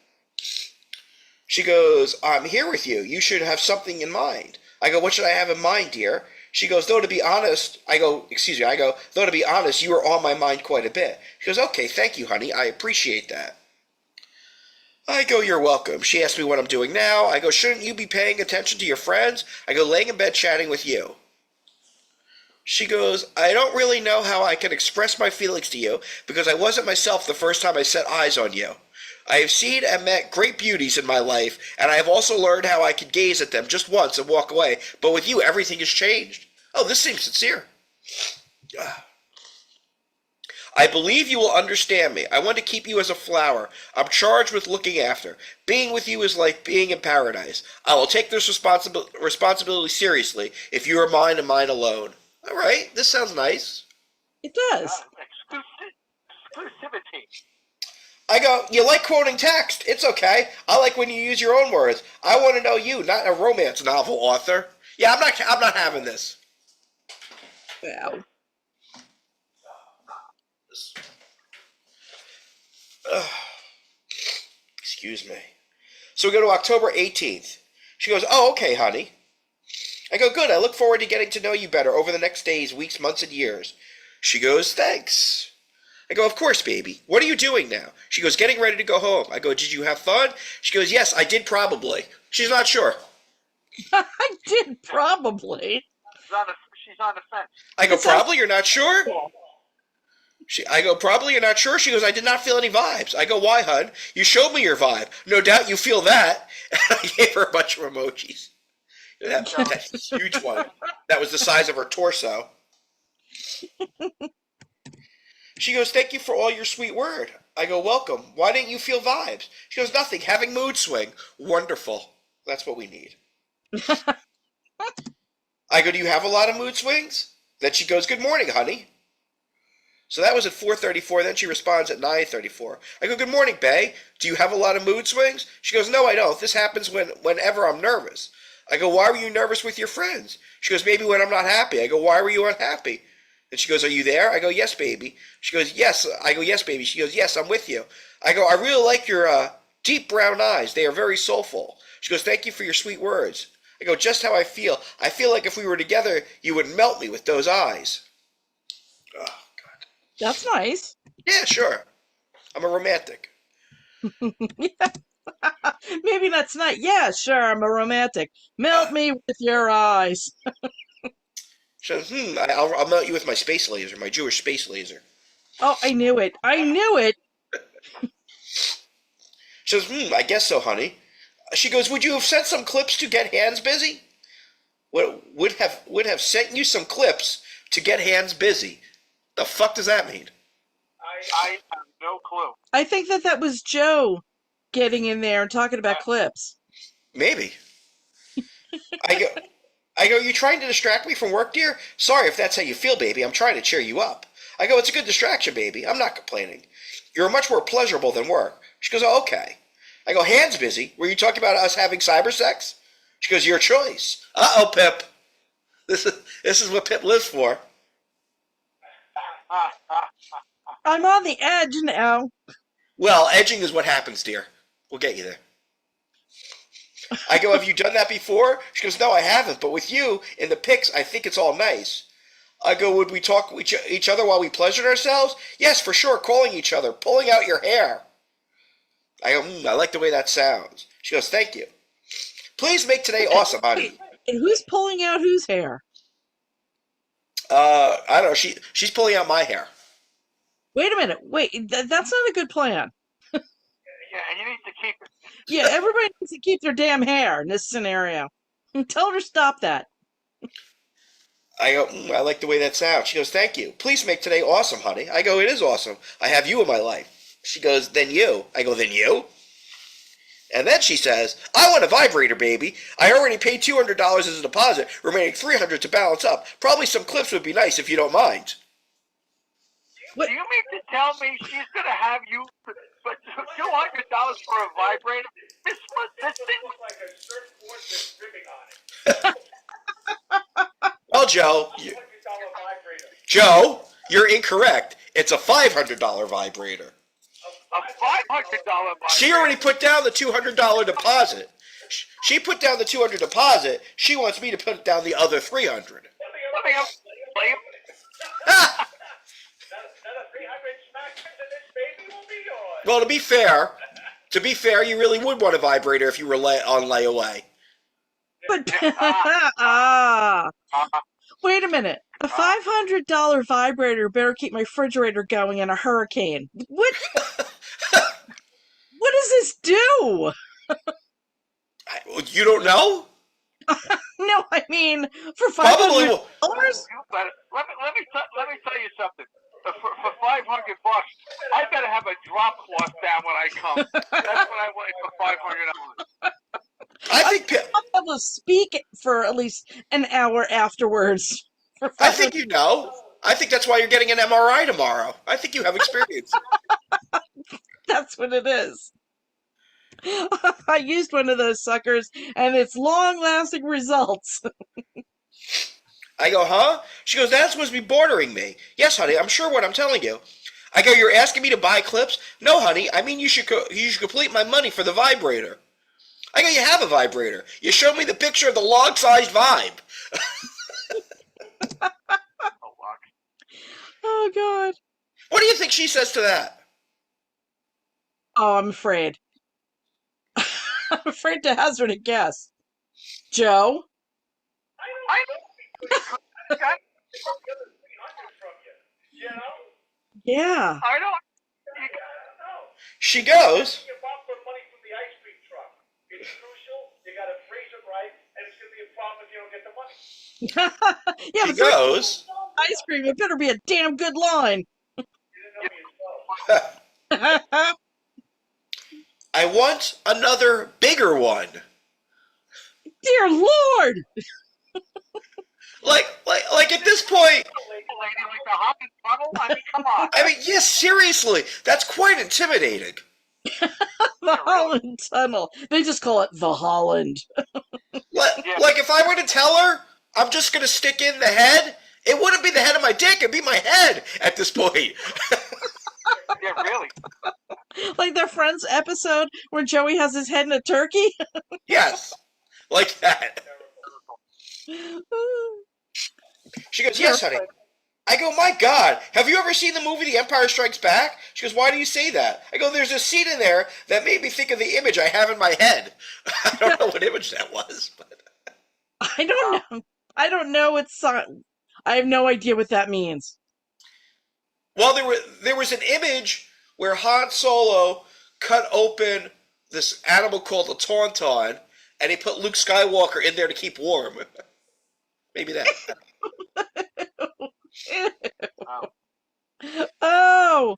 She goes, "I'm here with you. You should have something in mind." I go, "What should I have in mind, dear?" She goes, "Though to be honest," I go, "Though to be honest, you are on my mind quite a bit." She goes, "Okay, thank you, honey. I appreciate that." I go, "You're welcome." She asks me what I'm doing now. I go, "Shouldn't you be paying attention to your friends?" I go, "Laying in bed chatting with you." She goes, "I don't really know how I can express my feelings to you because I wasn't myself the first time I set eyes on you. I have seen and met great beauties in my life, and I have also learned how I could gaze at them just once and walk away. But with you, everything has changed." Oh, this seems sincere. "I believe you will understand me. I want to keep you as a flower. I'm charged with looking after. Being with you is like being in paradise. I will take this responsibility seriously if you are mine and mine alone." All right, this sounds nice. It does. Exclusivity. I go, "You like quoting text? It's okay. I like when you use your own words. I want to know you, not a romance novel author." Yeah, I'm not having this. Wow. Excuse me. So we go to October 18th. She goes, "Oh, okay, honey." I go, "Good. I look forward to getting to know you better over the next days, weeks, months, and years." She goes, "Thanks." I go, "Of course, baby. What are you doing now?" She goes, "Getting ready to go home." I go, "Did you have fun?" She goes, "Yes, I did probably." She's not sure. I did probably. She's on the fence. I go, "Probably? You're not sure?" I go, probably you're not sure. She goes, I did not feel any vibes. I go, why, hun? You showed me your vibe. No doubt you feel that. And I gave her a bunch of emojis. That huge one. That was the size of her torso. She goes, thank you for all your sweet word. I go, welcome. Why didn't you feel vibes? She goes, nothing. Having mood swing. Wonderful. That's what we need. I go, do you have a lot of mood swings? Then she goes, good morning, honey. So that was at 4:34. Then she responds at 9:34. I go, good morning, Bae. Do you have a lot of mood swings? She goes, no, I don't. This happens whenever I'm nervous. I go, why were you nervous with your friends? She goes, maybe when I'm not happy. I go, why were you unhappy? And she goes, are you there? I go, yes, baby. She goes, yes. I go, yes, baby. She goes, yes, I'm with you. I go, I really like your deep brown eyes. They are very soulful. She goes, thank you for your sweet words. I go, just how I feel. I feel like if we were together, you would melt me with those eyes. Oh, God. That's nice. Yeah, sure. I'm a romantic. Maybe that's not. Yeah, sure, I'm a romantic. Melt me with your eyes. She says, I'll melt you with my space laser, my Jewish space laser. Oh, I knew it. I knew it. She says, I guess so, honey. She goes, would you have sent some clips to get hands busy? Would have sent you some clips to get hands busy. The fuck does that mean? I have no clue. I think that was Joe getting in there and talking about clips. Maybe. I go, you trying to distract me from work, dear? Sorry if that's how you feel, baby. I'm trying to cheer you up. I go, it's a good distraction, baby. I'm not complaining. You're much more pleasurable than work. She goes, oh, okay. I go, hands busy? Were you talking about us having cyber sex? She goes, your choice. Uh-oh, Pip. This is what Pip lives for. I'm on the edge now. Well, edging is what happens, dear. We'll get you there. I go, have you done that before? She goes, no, I haven't. But with you, in the pics, I think it's all nice. I go, would we talk with each other while we pleasured ourselves? Yes, for sure, calling each other, pulling out your hair. I go, I like the way that sounds. She goes, thank you. Please make today awesome, honey. And who's pulling out whose hair? I don't know. She's pulling out my hair. Wait a minute. Wait, that's not a good plan. Yeah, and you need to keep it. Yeah, everybody needs to keep their damn hair in this scenario. Tell her to stop that. I go, I like the way that sounds. She goes, thank you. Please make today awesome, honey. I go, it is awesome. I have you in my life. She goes, then you. I go, then you? And then she says, I want a vibrator, baby. I already paid $200 as a deposit, remaining $300 to balance up. Probably some clips would be nice if you don't mind. What? Do you mean to tell me she's going to have you for $200 for a vibrator? This thing looks like a surfboard with dripping on it. Well, Joe, $200 vibrator. Joe, you're incorrect. It's a $500 vibrator. A $500 vibrator. She already put down the $200 deposit. She put down the $200 deposit. She wants me to put down the other $300. Let me have Ah! Well, to be fair, you really would want a vibrator if you were on layaway. But wait a minute. A $500 vibrator better keep my refrigerator going in a hurricane. What? What does this do? You don't know? No, I mean for $500. Probably. You better, let me tell you something. For $500, I better have a drop cloth down when I come. That's what I want for $500. I think I'll be able to speak for at least an hour afterwards. I think you know. I think that's why you're getting an MRI tomorrow. I think you have experience. That's what it is. I used one of those suckers, and it's long-lasting results. I go, huh? She goes, that's supposed to be bordering me. Yes, honey, I'm sure what I'm telling you. I go, you're asking me to buy clips? No, honey, I mean you should complete my money for the vibrator. I go, you have a vibrator. You showed me the picture of the log-sized vibe. Oh, God. What do you think she says to that? Oh, I'm afraid. I'm afraid to hazard a guess. Joe? Yeah. I don't. She goes, You bought for money from the ice cream truck. It's crucial. You got to phrase it right, and it's going to be a problem if you don't get the money. Yeah, she but three goes, ice cream, it better be a damn good line. I want another bigger one. Dear Lord! Like at this point, Lady like the hop and funnel. I mean, come on. I mean, yes, seriously, that's quite intimidating. The Holland Tunnel. They just call it the Holland. Like if I were to tell her I'm just gonna stick in the head, it wouldn't be the head of my dick, it'd be my head at this point. Yeah, really. Like their Friends episode where Joey has his head in a turkey. Yes, like that. She goes, yes, honey. I go, my God, have you ever seen the movie The Empire Strikes Back? She goes, why do you say that? I go, there's a scene in there that made me think of the image I have in my head. I don't know what image that was, but I don't know. I don't know. I have no idea what that means. well, there was an image where Han Solo cut open this animal called a tauntaun, and he put Luke Skywalker in there to keep warm. Maybe that. Oh,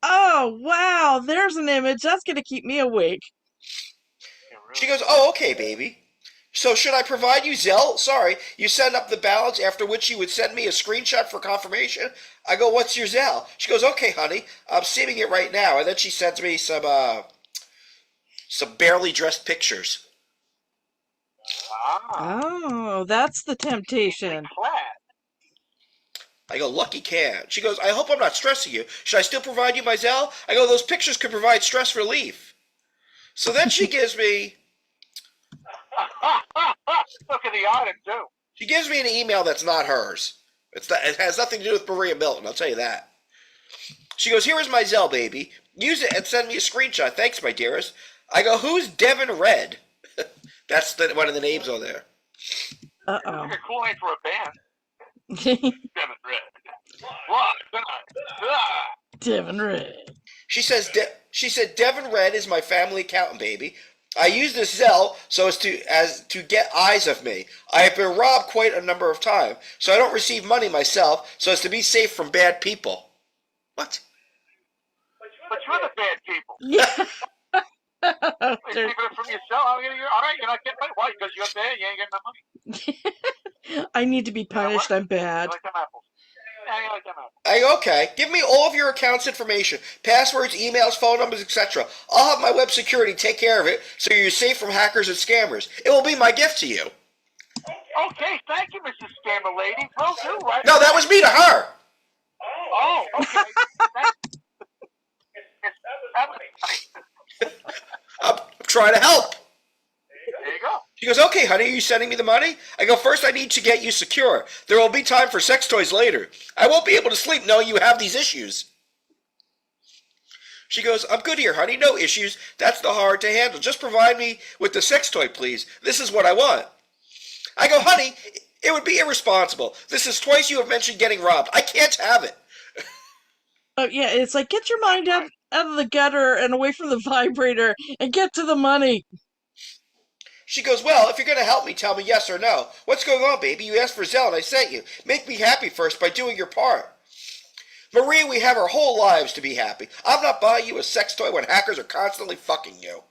wow. There's an image. That's going to keep me awake. Yeah, really. She goes, oh, okay, baby. So should I provide you Zelle? Sorry, you send up the balance, after which you would send me a screenshot for confirmation. I go, what's your Zelle? She goes, okay, honey, I'm saving it right now. And then she sends me some barely dressed pictures. Ah, Oh, that's the temptation. class. I go, lucky can. She goes, I hope I'm not stressing you. Should I still provide you my Zelle? I go, those pictures could provide stress relief. So then she gives me Look at the item too. She gives me an email that's not hers. It has nothing to do with Maria Milton, I'll tell you that. She goes, here is my Zelle, baby. Use it and send me a screenshot. Thanks, my dearest. I go, who's Devin Red? That's one of the names on there. Uh-oh. It's a cool name for a band. Devin Red. What? Devin Red. She said Devin Red is my family accountant, baby. I use this Zelle so as to get eyes of me. I have been robbed quite a number of times, so I don't receive money myself, so as to be safe from bad people. What? But you're the bad people. Yeah. You're keeping it from yourself. All right, you're not getting money. Why? Because you're there. You ain't getting no money. I need to be punished. I'm You bad. like them apples. Yeah, you like them apples. I go, okay, give me all of your account's information, passwords, emails, phone numbers, etc. I'll have my web security take care of it so you're safe from hackers and scammers. It will be my gift to you. Okay, thank you, Mrs. Scammer Lady. Will do, right? No, that was me to her. Oh, okay. That was nice. I'm trying to help. There you go. She goes, okay, honey, are you sending me the money? I go, first I need to get you secure. There will be time for sex toys later. I won't be able to sleep knowing you have these issues. She goes, I'm good here, honey, no issues. That's the hard to handle. Just provide me with the sex toy, please. This is what I want. I go, honey, it would be irresponsible. This is twice you have mentioned getting robbed. I can't have it. Oh, yeah, it's like, get your mind out of the gutter and away from the vibrator and get to the money. She goes, well, if you're going to help me, tell me yes or no. What's going on, baby? You asked for Zelle and I sent you. Make me happy first by doing your part. Maria, we have our whole lives to be happy. I'm not buying you a sex toy when hackers are constantly fucking you.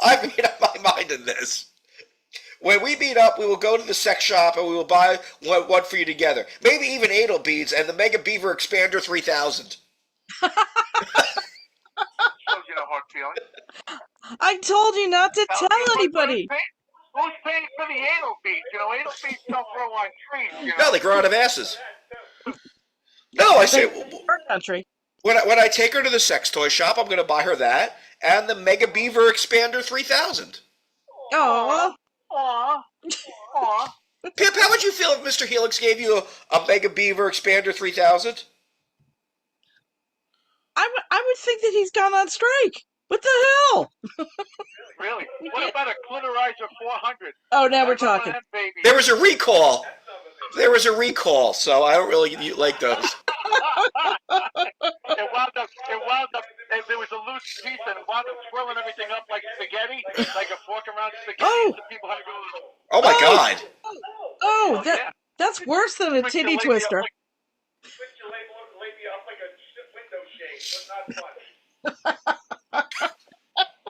I've made up my mind in this. When we meet up, we will go to the sex shop and we will buy one for you together. Maybe even anal beads and the Mega Beaver Expander 3000. Shows you no hard feeling. I told you not to tell But anybody. Who's paying for the anal beads? You know, anal beads don't grow on trees. You know? No, they grow out of asses. No, I say, Our country. when I take her to the sex toy shop, I'm going to buy her that and the Mega Beaver Expander 3000. Oh, Aw. Aw. Pip, how would you feel if Mr. Helix gave you a Mega Beaver Expander 3000? I would think that he's gone on strike. What the hell? Really? What about a Clitorizer 400? Oh, now we're That's one of talking. them babies. There was a recall. So I don't really like those. and there was a loose piece and it wound up swirling everything up like spaghetti, like a fork around spaghetti. Oh. So people had to go. Oh my God! Oh, Yeah. that's worse than a Switch your titty labia twister. up Switch your labia up like a window shade. It's not fun.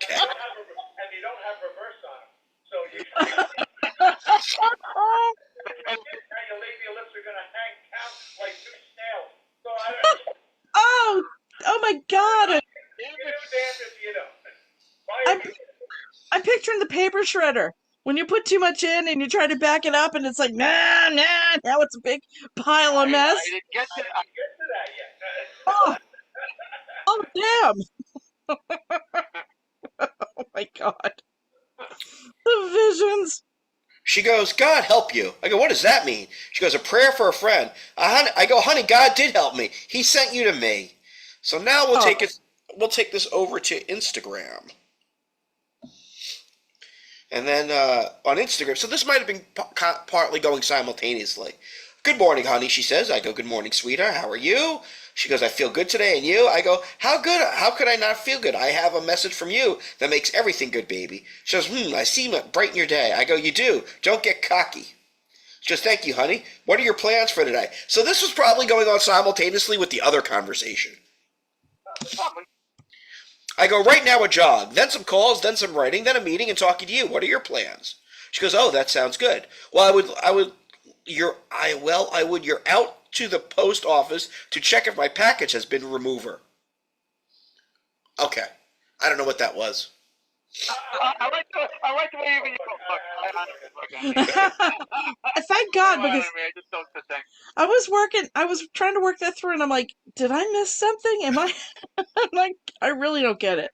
Okay. And you don't have reverse on them. So you and your labia lips are gonna hang out like two snails. So I don't Oh my God! you do damn if you don't. I'm picturing the paper shredder. When you put too much in and you try to back it up and it's like, nah, now it's a big pile of mess. I didn't get to that yet. Oh damn. Oh my God. The visions. She goes, God help you. I go, what does that mean? She goes, a prayer for a friend. I go, honey, God did help me. He sent you to me. So now we'll take this over to Instagram. And then on Instagram, so this might have been partly going simultaneously. Good morning, honey, she says. I go, good morning, sweetheart. How are you? She goes, I feel good today, and you? I go, how good? How could I not feel good? I have a message from you that makes everything good, baby. She goes, I see it brighten your day. I go, you do. Don't get cocky. She goes, thank you, honey. What are your plans for today? So this was probably going on simultaneously with the other conversation. I go, right now a jog, then some calls, then some writing, then a meeting and talking to you. What are your plans? She goes, oh, that sounds good. Well, you're out to the post office to check if my package has been remover. Okay. I don't know what that was. I like the way you go. Thank God, because I just don't think. I was trying to work that through and I'm like, did I miss something? Am I I'm like, I really don't get it.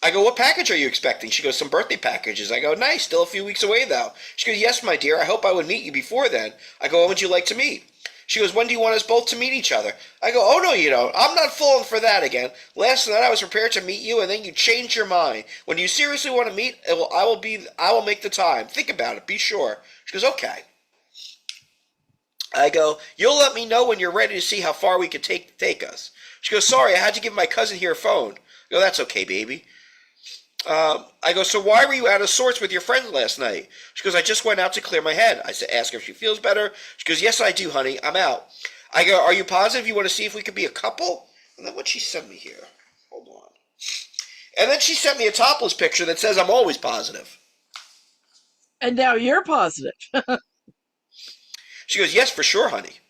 I go, what package are you expecting? She goes, some birthday packages. I go, nice, still a few weeks away though. She goes, yes, my dear, I hope I would meet you before then. I go, when would you like to meet? She goes, when do you want us both to meet each other? I go, oh, no, you don't. I'm not falling for that again. Last night I was prepared to meet you, and then you changed your mind. When you seriously want to meet, I will make the time. Think about it. Be sure. She goes, okay. I go, you'll let me know when you're ready to see how far we can take us. She goes, sorry, I had to give my cousin here a phone. I go, that's okay, baby. I go, so why were you out of sorts with your friend last night? She goes, I just went out to clear my head. I ask her if she feels better. She goes, yes, I do, honey. I'm out. I go, are you positive you want to see if we could be a couple? And then what'd she send me here? Hold on. And then she sent me a topless picture that says I'm always positive. And now you're positive. She goes, yes, for sure, honey.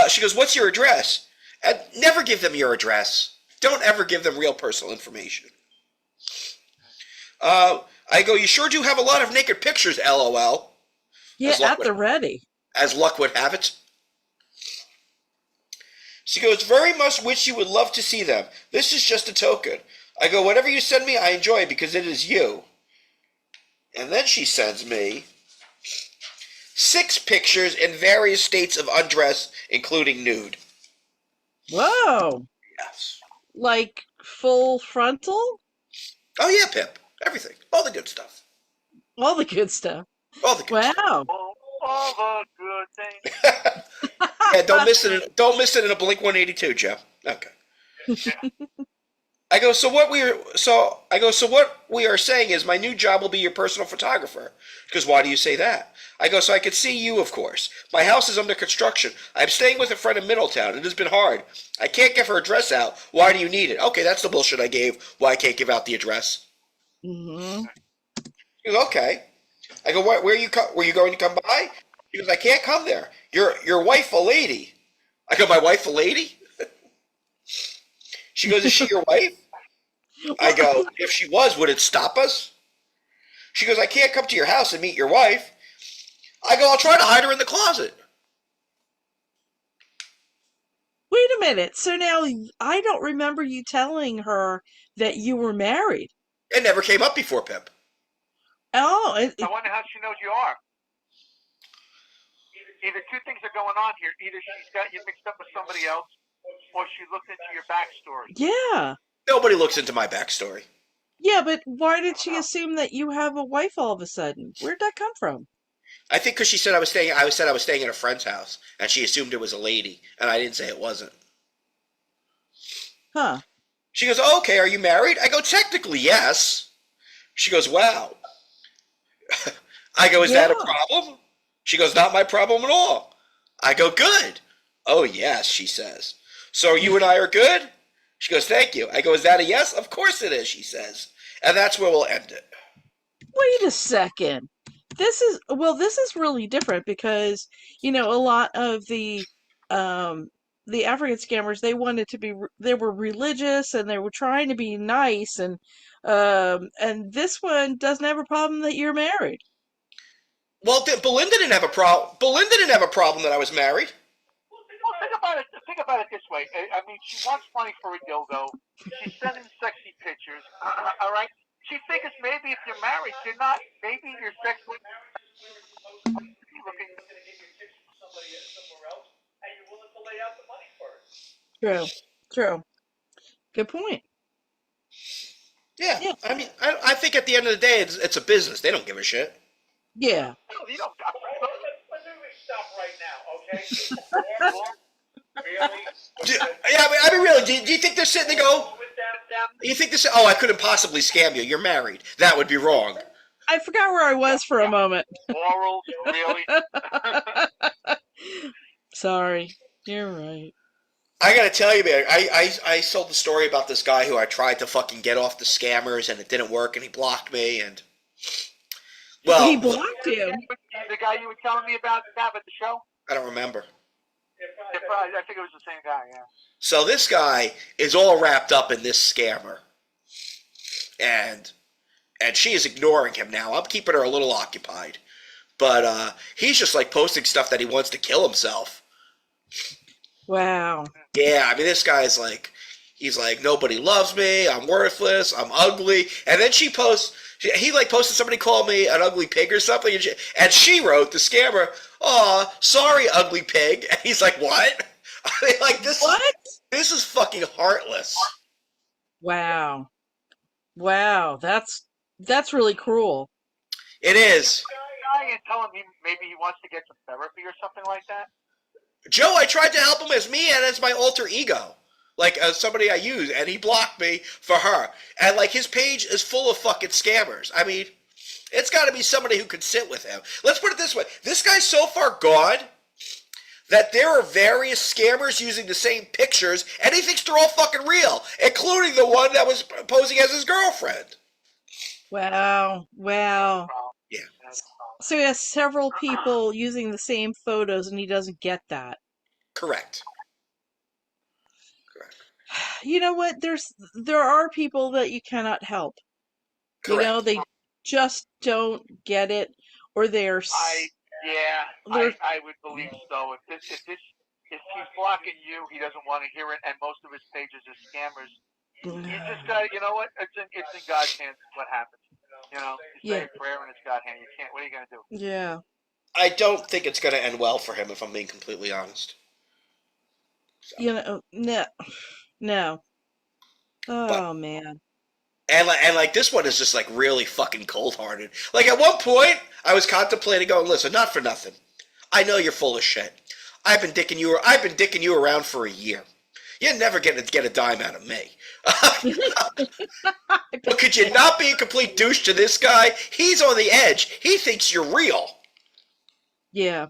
She goes, what's your address? And never give them your address. Don't ever give them real personal information. I go, you sure do have a lot of naked pictures, LOL. Yeah, at the ready. As luck would have it. She goes, very much wish you would love to see them. This is just a token. I go, whatever you send me, I enjoy because it is you. And then she sends me 6 pictures in various states of undress, including nude. Whoa. Yes. Like full frontal? Oh yeah, Pip. Everything. All the good stuff. All the good stuff. All the good stuff. Wow. All the good things. Yeah, don't miss it in a Blink 182, Joe. Okay. I go, so what we are saying is my new job will be your personal photographer. Because why do you say that? I go, so I could see you, of course. My house is under construction. I'm staying with a friend in Middletown. It has been hard. I can't give her address out. Why do you need it? Okay, that's the bullshit I gave. Why I can't give out the address. Mm-hmm. He goes, okay. I go, were you going to come by? He goes, I can't come there. Your wife a lady. I go, my wife a lady? She goes, is she your wife? I go, if she was, would it stop us? She goes, I can't come to your house and meet your wife. I go, I'll try to hide her in the closet. Wait a minute. So now I don't remember you telling her that you were married. It never came up before, Pip. Oh. I wonder how she knows you are. Either two things are going on here. Either she's got you mixed up with somebody else, or she looked into your backstory. Yeah. Nobody looks into my backstory. Yeah, but why did she assume that you have a wife all of a sudden? Where'd that come from? I think because she said I said I was staying at a friend's house, and she assumed it was a lady, and I didn't say it wasn't. Huh. She goes, oh, okay, are you married? I go, technically, yes. She goes, wow. I go, is that a Yeah. problem? She goes, not my problem at all. I go, good. Oh, yes, she says. So you and I are good? She goes, thank you. I go, is that a yes? Of course it is, she says. And that's where we'll end it. Wait a second. This is really different because, a lot of the African scammers, they wanted to be they were religious and they were trying to be nice, and this one doesn't have a problem that you're married. Well, Belinda didn't have a problem. Belinda didn't have a problem that I was married. Well, think about it. Think about it this way. I mean, she wants money for a dildo. She's sending sexy pictures. All right. She figures maybe if you're married, you're not. Maybe you're sexually looking. True. True. Good point. Yeah, Yeah. I mean, I think at the end of the day, it's a business. They don't give a shit. Yeah. No, you don't. When do we stop right now? Okay. Really? Yeah, I mean, really, do you think they're sitting there go? You think this? Oh, I couldn't possibly scam you. You're married. That would be wrong. I forgot where I was for a moment. Morals, really? Sorry. You're right. I gotta tell you, man. I sold the story about this guy who I tried to fucking get off the scammers, and it didn't work, and he blocked me, and well, He blocked you. The guy you were telling me about at the show? I don't remember. I think it was the same guy. Yeah. So this guy is all wrapped up in this scammer, and she is ignoring him now. I'm keeping her a little occupied, but he's just like posting stuff that he wants to kill himself. Wow. Yeah, I mean, this guy's like, he's like, nobody loves me, I'm worthless, I'm ugly. And then he posted somebody called me an ugly pig or something, and she wrote, the scammer, "Aw, sorry, ugly pig." And he's like, what? I mean, like, What? this is fucking heartless. Wow. Wow. That's really cruel. It is. Guy and tell him maybe he wants to get some therapy or something like that. Joe, I tried to help him as me and as my alter ego. Like, as somebody I use, and he blocked me for her. And, like, his page is full of fucking scammers. I mean, it's got to be somebody who could sit with him. Let's put it this way. This guy's so far gone that there are various scammers using the same pictures, and he thinks they're all fucking real, including the one that was posing as his girlfriend. Wow. Wow. Yeah. So he has several people using the same photos and he doesn't get that. Correct. You know what? There are people that you cannot help. Correct. They just don't get it, or they're I would believe so. If he's blocking you, he doesn't want to hear it, and most of his pages are scammers. You just got, you know what? It's in God's hands. What happens? You say Yeah. a prayer and it's God's hand. You can't. What are you gonna do? Yeah. I don't think it's going to end well for him, if I'm being completely honest. No. No. Oh man. And like this one is just like really fucking cold-hearted. Like at one point, I was contemplating going, listen, not for nothing. I know you're full of shit. I've been dicking you around for a year. You're never going to get a dime out of me. But could you not be a complete douche to this guy? He's on the edge. He thinks you're real. Yeah.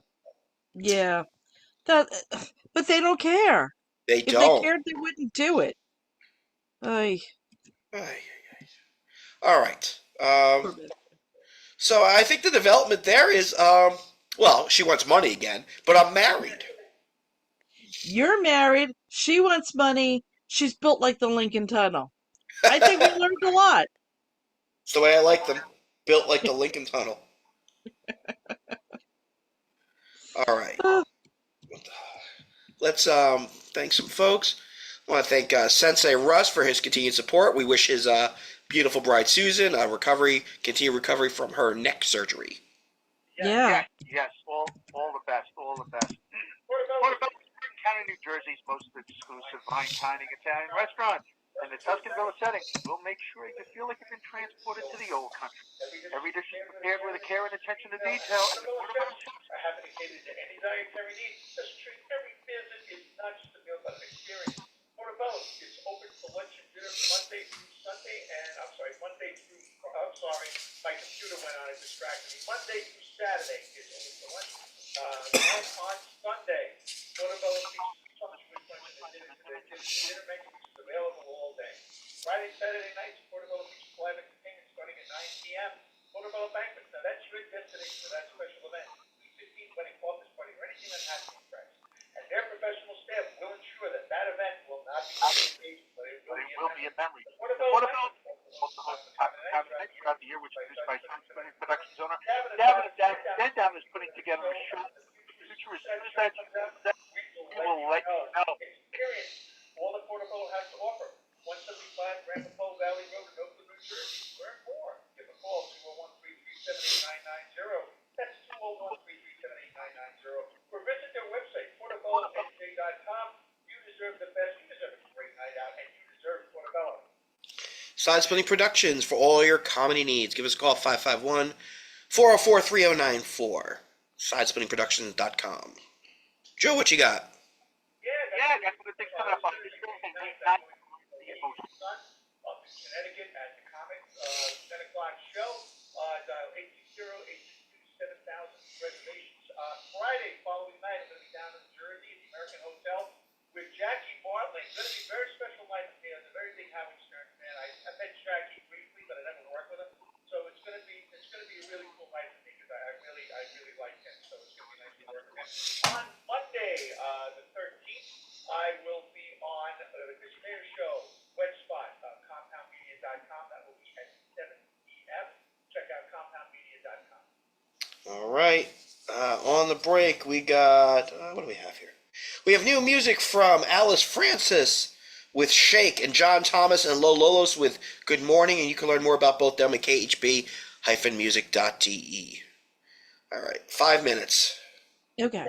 Yeah. But they don't care. They If don't. they cared, they wouldn't do it. Ay. All right. So I think the development there is, well, she wants money again, but I'm married. You're married. She wants money. She's built like the Lincoln Tunnel. I think we learned a lot. It's the way I like them. Built like the Lincoln Tunnel. All right. Let's thank some folks. I want to thank Sensei Russ for his continued support. We wish his beautiful bride Susan continued recovery from her neck surgery. Yeah. Yes. All the best. All the best. What about County, New Jersey's most exclusive fine dining Italian restaurant? And the Tuscanville setting will make sure you feel like you've been transported to the old country. Every dish is prepared with a care and attention to detail, and the Portobello chefs are happy to cater to any dietary needs. Just treat every visit is not just a meal, but an experience. Portobello is open for lunch and dinner Monday through Sunday, and my computer went on and distracted me. Monday through Saturday is open for lunch. And on Sunday, Portobello features sumptuous lunch and dinner menu, which is available all day. Friday, Saturday nights, Portobello features live entertainment starting at 9 p.m. Portobello Banquets. Now that's your destination for that special event. 15 wedding office party or anything that has to be pressed. And their professional staff will ensure that that event will not be on occasion, but it will be a memory. Portobello also hosts the top night throughout the year, which is produced by Science Productions owner Davin is putting together a show. The future as soon as that we will let you know. Experience all that Portobello has to offer. 175 Ramapo Valley Road in Oakland, New Jersey. Learn more. Give a call 201-337-8990. That's 201-337-8990. Or visit their website, portobellonj.com. You deserve the best. You deserve a great night out, and you deserve Portobello. Side Splitting Productions for all your comedy needs. Give us a call, 551-404-3094. Sidesplittingproductions.com. Joe, what you got? Yeah, that's what the thing's coming up on this Thursday, May 9th. Up in Connecticut at the Comic 10 o'clock show. Dial 860-862-7000 reservations. Friday, following night, I'm going to be down in Jersey at the American Hotel with Jackie Bartlett. It's going to be a very special night for me. I'm a very big Howard Stern fan. I met Jackie briefly, but I never worked with him. So it's going to be a really cool night for me because I really like him. So it's going to be nice to work with him. On Monday, the 13th, I will be on the Chris Mayer Show, Wet Spot, compoundmedia.com. That will be at 7 p.m. Check out compoundmedia.com. All right. On the break, we got... what do we have here? We have new music from Alice Francis with Shake and John Thomas and Lo Lolos with Good Morning, and you can learn more about both them at khb-music.de. All right. 5 minutes. Okay.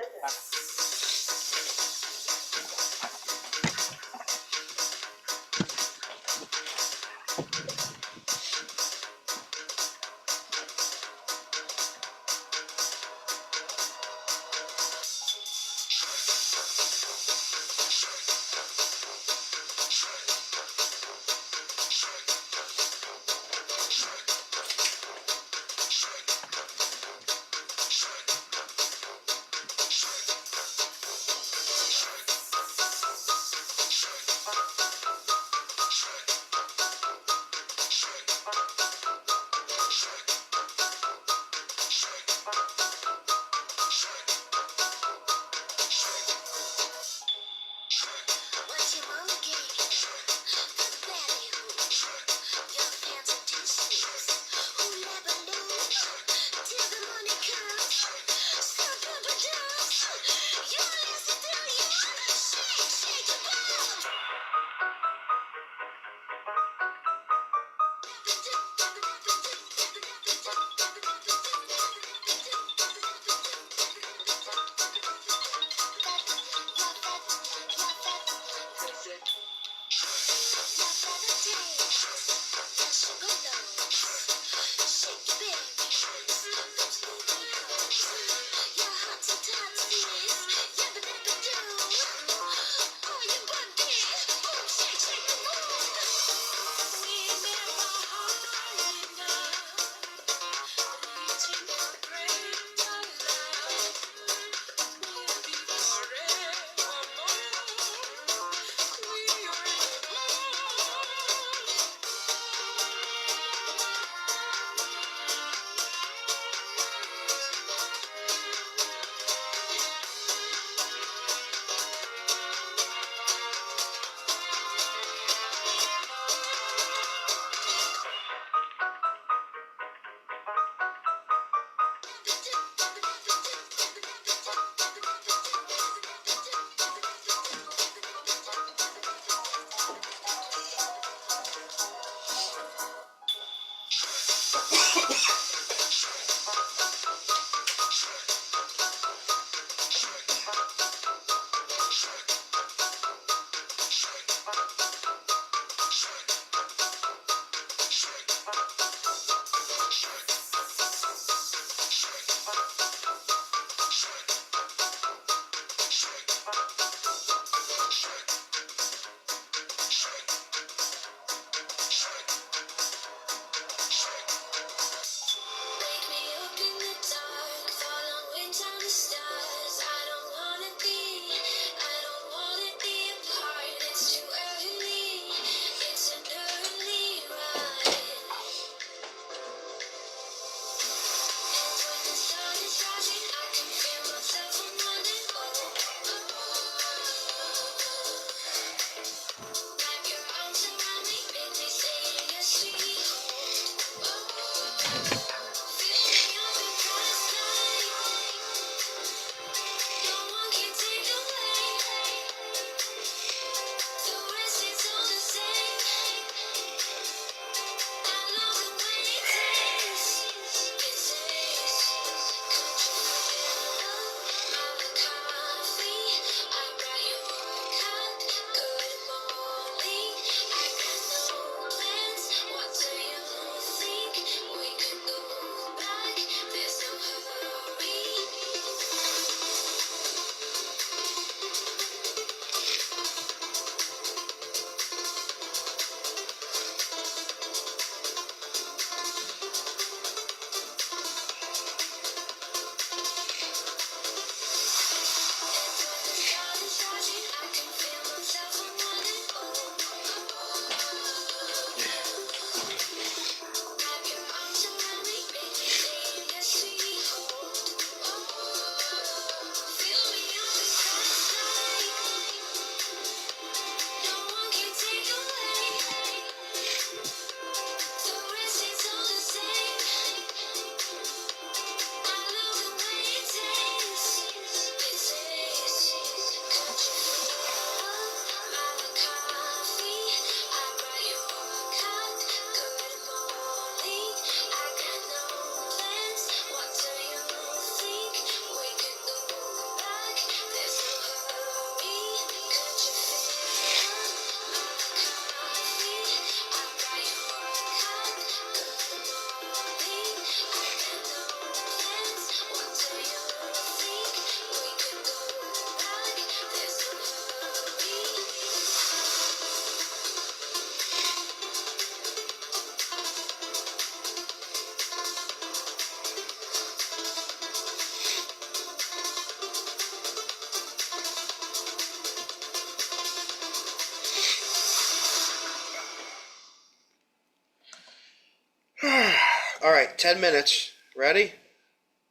10 minutes. Ready?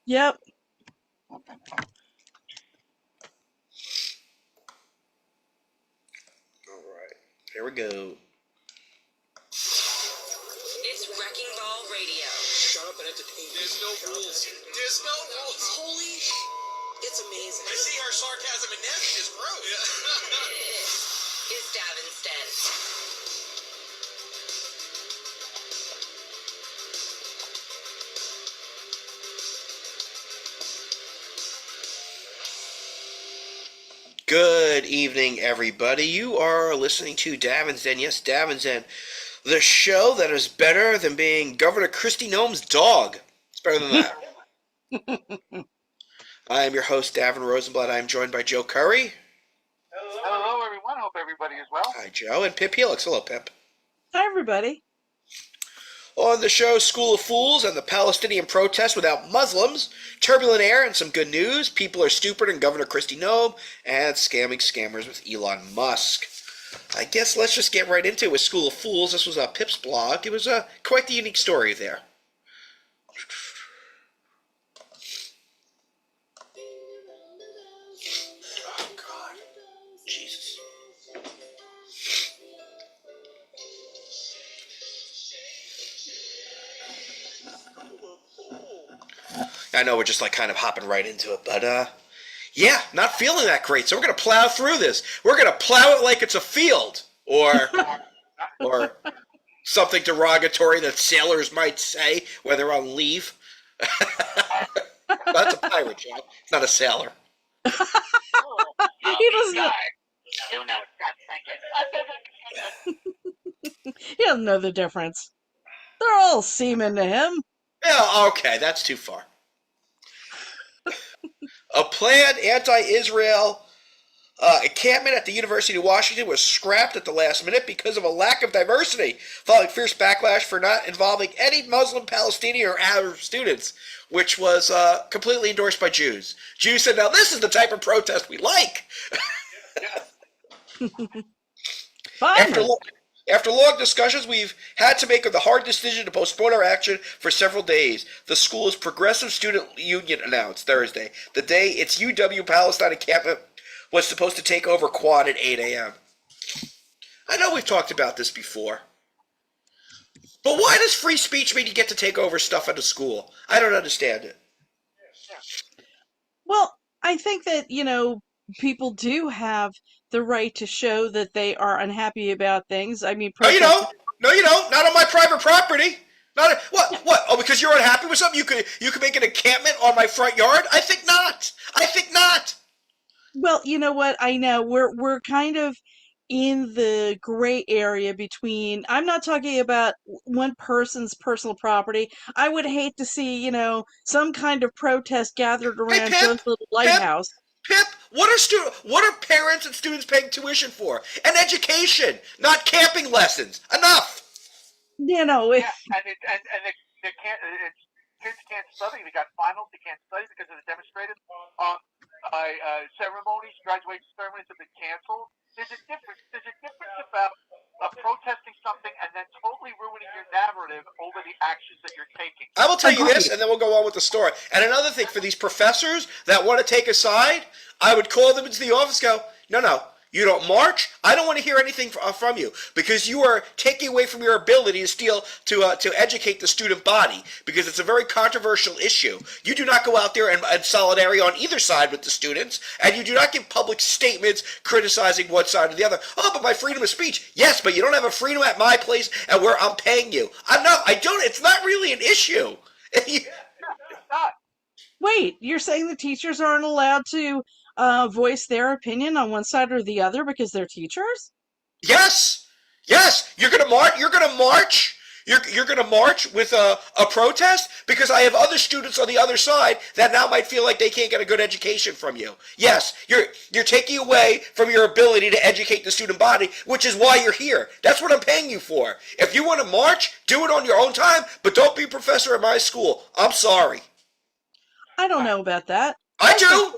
Yep. All right. Here we go. It's Wrecking Ball Radio. Shut up and entertain. There's no rules. There's no rules. Holy it's amazing. I see our sarcasm and nastiness grow. This is Davin's Den. Good evening, everybody. You are listening to Davin's Den. Yes, Davin's Den. The show that is better than being Governor Kristi Noem's dog. It's better than that. I am your host, Davin Rosenblatt. I am joined by Joe Curry. Hello, everyone. Hope everybody is well. Hi, Joe. And Pip Helix. Hello, Pip. Hi, everybody. On the show, School of Fools and the Palestinian protest without Muslims, turbulent air and some good news, people are stupider than Governor Kristi Noem, and scamming scammers with Elon Musk. I guess let's just get right into it with School of Fools. This was Pip's blog. It was quite the unique story there. Oh, God. Jesus. I know we're just like kind of hopping right into it, but yeah, not feeling that great. So we're gonna plow through this. We're gonna plow it like it's a field, or something derogatory that sailors might say when they're on leave. That's a pirate, Joe. It's not a sailor. He doesn't. You know what He doesn't know the difference. They're all seamen to him. Yeah, okay, that's too far. A planned anti-Israel encampment at the University of Washington was scrapped at the last minute because of a lack of diversity, following fierce backlash for not involving any Muslim, Palestinian, or Arab students, which was completely endorsed by Jews. Jews said, now this is the type of protest we like. Fine. After long discussions, we've had to make the hard decision to postpone our action for several days. The school's Progressive Student Union announced Thursday the day its UW-Palestine encampment was supposed to take over Quad at 8 a.m. I know we've talked about this before. But why does free speech mean you get to take over stuff at a school? I don't understand it. Well, I think that, people do have the right to show that they are unhappy about things. I mean, No, you don't. No, you don't. Not on my private property. What? Oh, because you're unhappy with something, you could make an encampment on my front yard? I think not. Well, you know what? I know we're kind of in the gray area between. I'm not talking about one person's personal property. I would hate to see, some kind of protest gathered around Pip, Joe's little lighthouse. Pip, what are parents and students paying tuition for? An education, not camping lessons. Enough. You know, Yeah, and they can't. Kids can't study. They got finals. They can't study because of the demonstrated ceremonies. Graduation ceremonies have been canceled. There's a difference about protesting something and then totally ruining your narrative over the actions that you're taking. I will tell you Agreed. this, and then we'll go on with the story. And another thing, for these professors that want to take a side, I would call them into the office and go, no, you don't march. I don't want to hear anything from you because you are taking away from your ability to educate the student body because it's a very controversial issue. You do not go out there and solidarity on either side with the students, and you do not give public statements criticizing one side or the other. Oh, but my freedom of speech. Yes, but you don't have a freedom at my place and where I'm paying you. I don't. It's not really an issue. It's not. wait, you're saying the teachers aren't allowed to voice their opinion on one side or the other because they're teachers? Yes. You're gonna march. You're gonna march. You're gonna march with a protest because I have other students on the other side that now might feel like they can't get a good education from you. Yes, you're taking away from your ability to educate the student body, which is why you're here. That's what I'm paying you for. If you want to march, do it on your own time, but don't be a professor at my school. I'm sorry. I don't know about that. I do.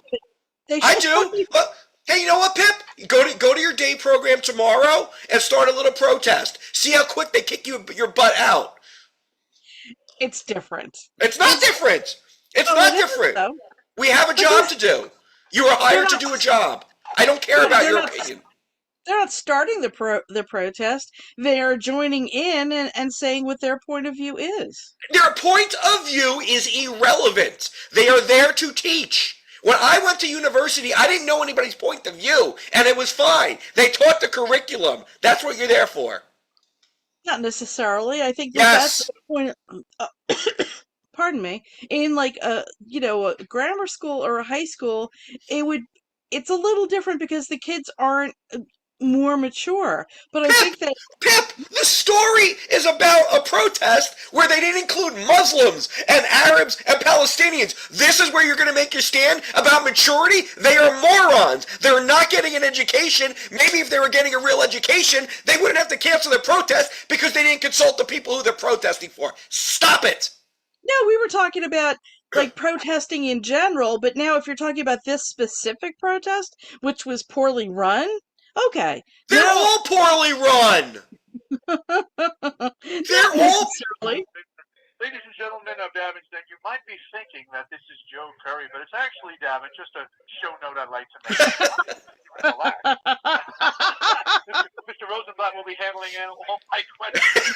They I should do. be- But, hey, you know what, Pip? Go to your day program tomorrow and start a little protest. See how quick they kick your butt out. It's different. It's not different. It's Oh, not it is, different. though. We have a But job they're- to do. You are hired to not- do a job. I don't care Yeah, about they're your not- opinion. They're not starting the protest. They are joining in and saying what their point of view is. Their point of view is irrelevant. They are there to teach. When I went to university, I didn't know anybody's point of view, and it was fine. They taught the curriculum. That's what you're there for. Not necessarily. I think that Yes. that's the point. Pardon me. In like a a grammar school or a high school, it's a little different because the kids aren't more mature. But I think that Pip, the story is about a protest where they didn't include Muslims and Arabs and Palestinians. This is where you're going to make your stand about maturity? They are morons. They're not getting an education. Maybe if they were getting a real education, they wouldn't have to cancel their protest because they didn't consult the people who they're protesting for. Stop it. no, we were talking about like protesting in general, but now if you're talking about this specific protest, which was poorly run, okay. They're Now, all poorly run. not They're all necessarily. Ladies and gentlemen of Davinston, you might be thinking that this is Joe Curry, but it's actually Davin, just a show note I'd like to make. Relax. Mr. Rosenblatt will be handling all my questions.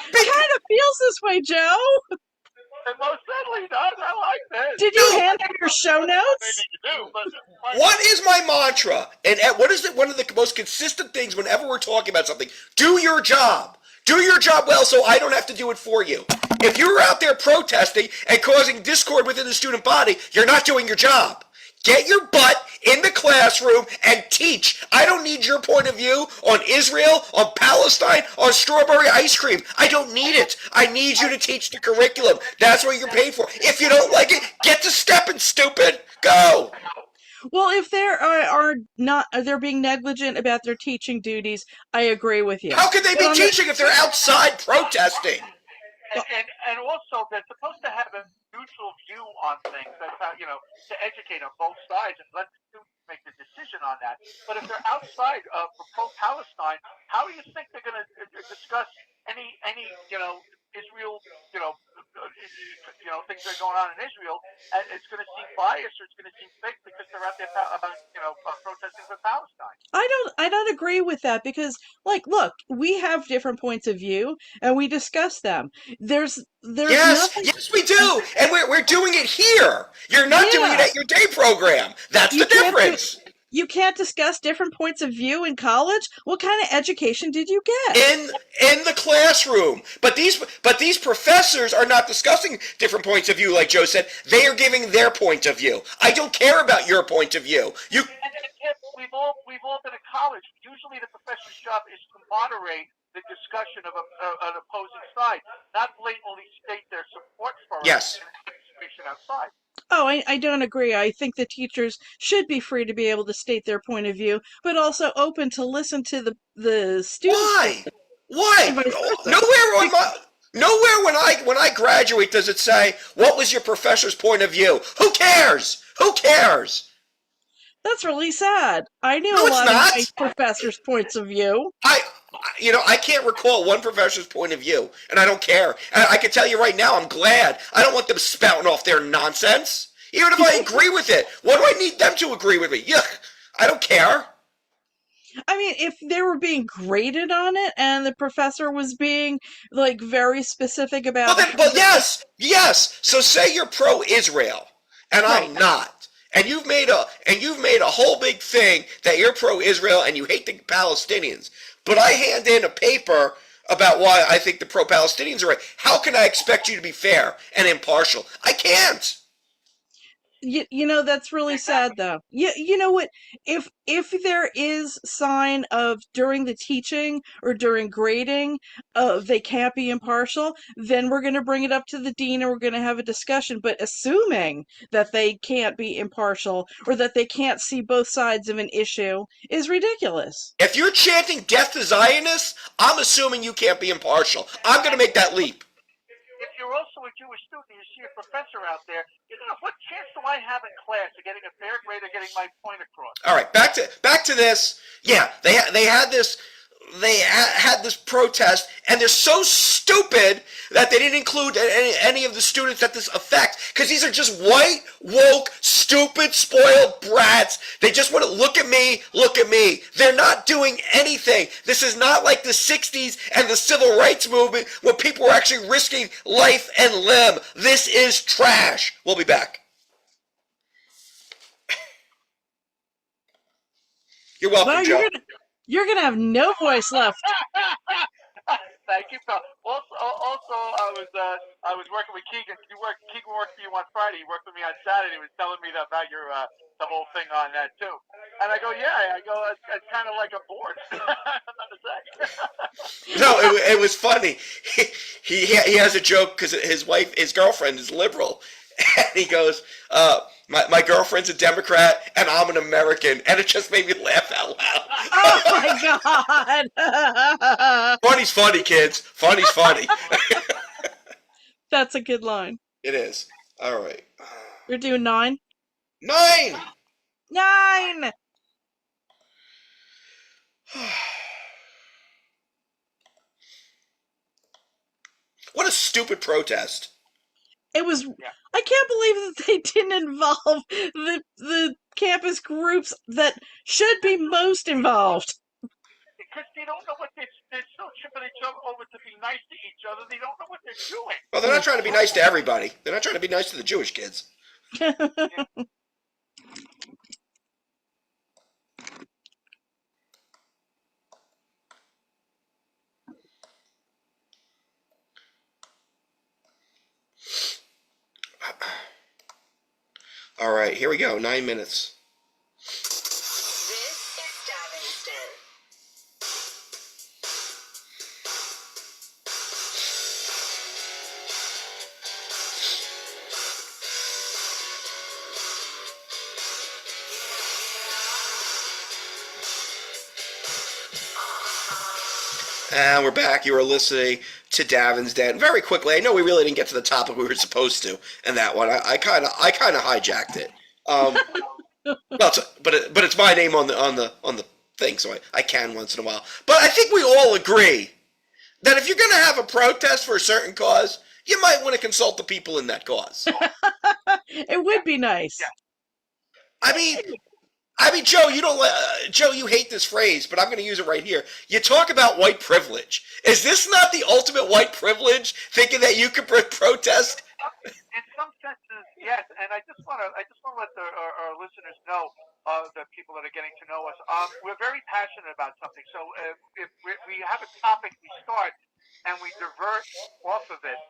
It kind of feels this way, Joe. It most certainly does. I like this. Did you hand out your show notes? Maybe you do, but What is my mantra? And what is one of the most consistent things whenever we're talking about something? Do your job. Do your job well so I don't have to do it for you. If you're out there protesting and causing discord within the student body, you're not doing your job. Get your butt in the classroom and teach. I don't need your point of view on Israel, on Palestine, on strawberry ice cream. I don't need it. I need you to teach the curriculum. That's what you're paid for. If you don't like it, get to stepping, stupid. Go. Well, if they're being negligent about their teaching duties, I agree with you. How can they But be on the- teaching if they're outside protesting? and also they're supposed to have a neutral view on things. That's how to educate on both sides and let the students make the decision on that. But if they're outside pro-Palestine, how do you think they're going to discuss any Israel things that are going on in Israel? And it's going to seem biased or it's going to seem fake because they're out there protesting for Palestine. I don't agree with that because, like, look, we have different points of view and we discuss them. There's nothing. Yes, we do, and we're doing it here. You're not doing it Yeah. at your day program. That's You the can't do- difference. You can't discuss different points of view in college. What kind of education did you get? In the classroom, but these professors are not discussing different points of view, like Joe said. They are giving their point of view. I don't care about your point of view. You. And we've all been at college. Usually, the professor's job is to moderate the discussion of an opposing side, not blatantly state their support for Yes. it in situation outside. Oh, I don't agree. I think the teachers should be free to be able to state their point of view, but also open to listen to the students. Why? Why? And vice versa. Nowhere when I graduate does it say what was your professor's point of view. Who cares? Who cares? That's really sad. I knew No, a it's lot not. of my professors' points of view. I can't recall one professor's point of view, and I don't care. And I can tell you right now, I'm glad. I don't want them spouting off their nonsense. Even if I agree with it, what do I need them to agree with me? Yuck, I don't care. I mean, if they were being graded on it and the professor was being like very specific about Well, yes. So say you're pro-Israel, and I'm Right. not. And you've made a whole big thing that you're pro-Israel and you hate the Palestinians. But I hand in a paper about why I think the pro-Palestinians are right. How can I expect you to be fair and impartial? I can't. You know, that's really sad though. You know what? If there is sign of during the teaching or during grading, they can't be impartial, then we're going to bring it up to the dean and we're going to have a discussion. But assuming that they can't be impartial or that they can't see both sides of an issue is ridiculous. If you're chanting death to Zionists, I'm assuming you can't be impartial. I'm going to make that leap. If you're also a Jewish student and you see a professor out there, what chance do I have in class of getting a fair grade or getting my point across? All right, back to this. Yeah, they had this they had this protest, and they're so stupid that they didn't include any of the students that this affects, because these are just white, woke, stupid, spoiled brats. They just want to look at me, look at me. They're not doing anything. This is not like the 60s and the civil rights movement where people were actually risking life and limb. This is trash. We'll be back. You're welcome, Well, Joe. you're gonna have no voice left. Thank you, pal. Also, I was working with Keegan. Keegan worked for you on Friday. He worked with me on Saturday. He was telling me about your the whole thing on that too. And I go, yeah. I go, it's kind of like a board. Nothing to say. No, it was funny. He has a joke because his girlfriend is liberal, and he goes, my girlfriend's a Democrat and I'm an American, and it just made me laugh out loud. Oh my God! Funny's funny, kids. Funny's funny. That's a good line. It is. All right. We're doing 9. 9. 9. What a stupid protest. It was. Yeah. I can't believe that they didn't involve the campus groups that should be most involved. Because they don't know what they're still tripping each other over to be nice to each other. They don't know what they're doing. Well, they're not trying to be nice to everybody. They're not trying to be nice to the Jewish kids. All right, here we go. 9 minutes. This is Davinston. And we're back. You are listening to Davin's Den. Very quickly, I know we really didn't get to the topic we were supposed to in that one. I kind of hijacked it. Well, but it's my name on the thing, so I can once in a while. But I think we all agree that if you're going to have a protest for a certain cause, you might want to consult the people in that cause. It would be nice. Yeah. I mean, Joe, Joe, you hate this phrase, but I'm going to use it right here. You talk about white privilege. Is this not the ultimate white privilege? Thinking that you could protest? In some senses, yes. And I just want to let our listeners know, the people that are getting to know us, we're very passionate about something. So if we have a topic we start and we divert off of it,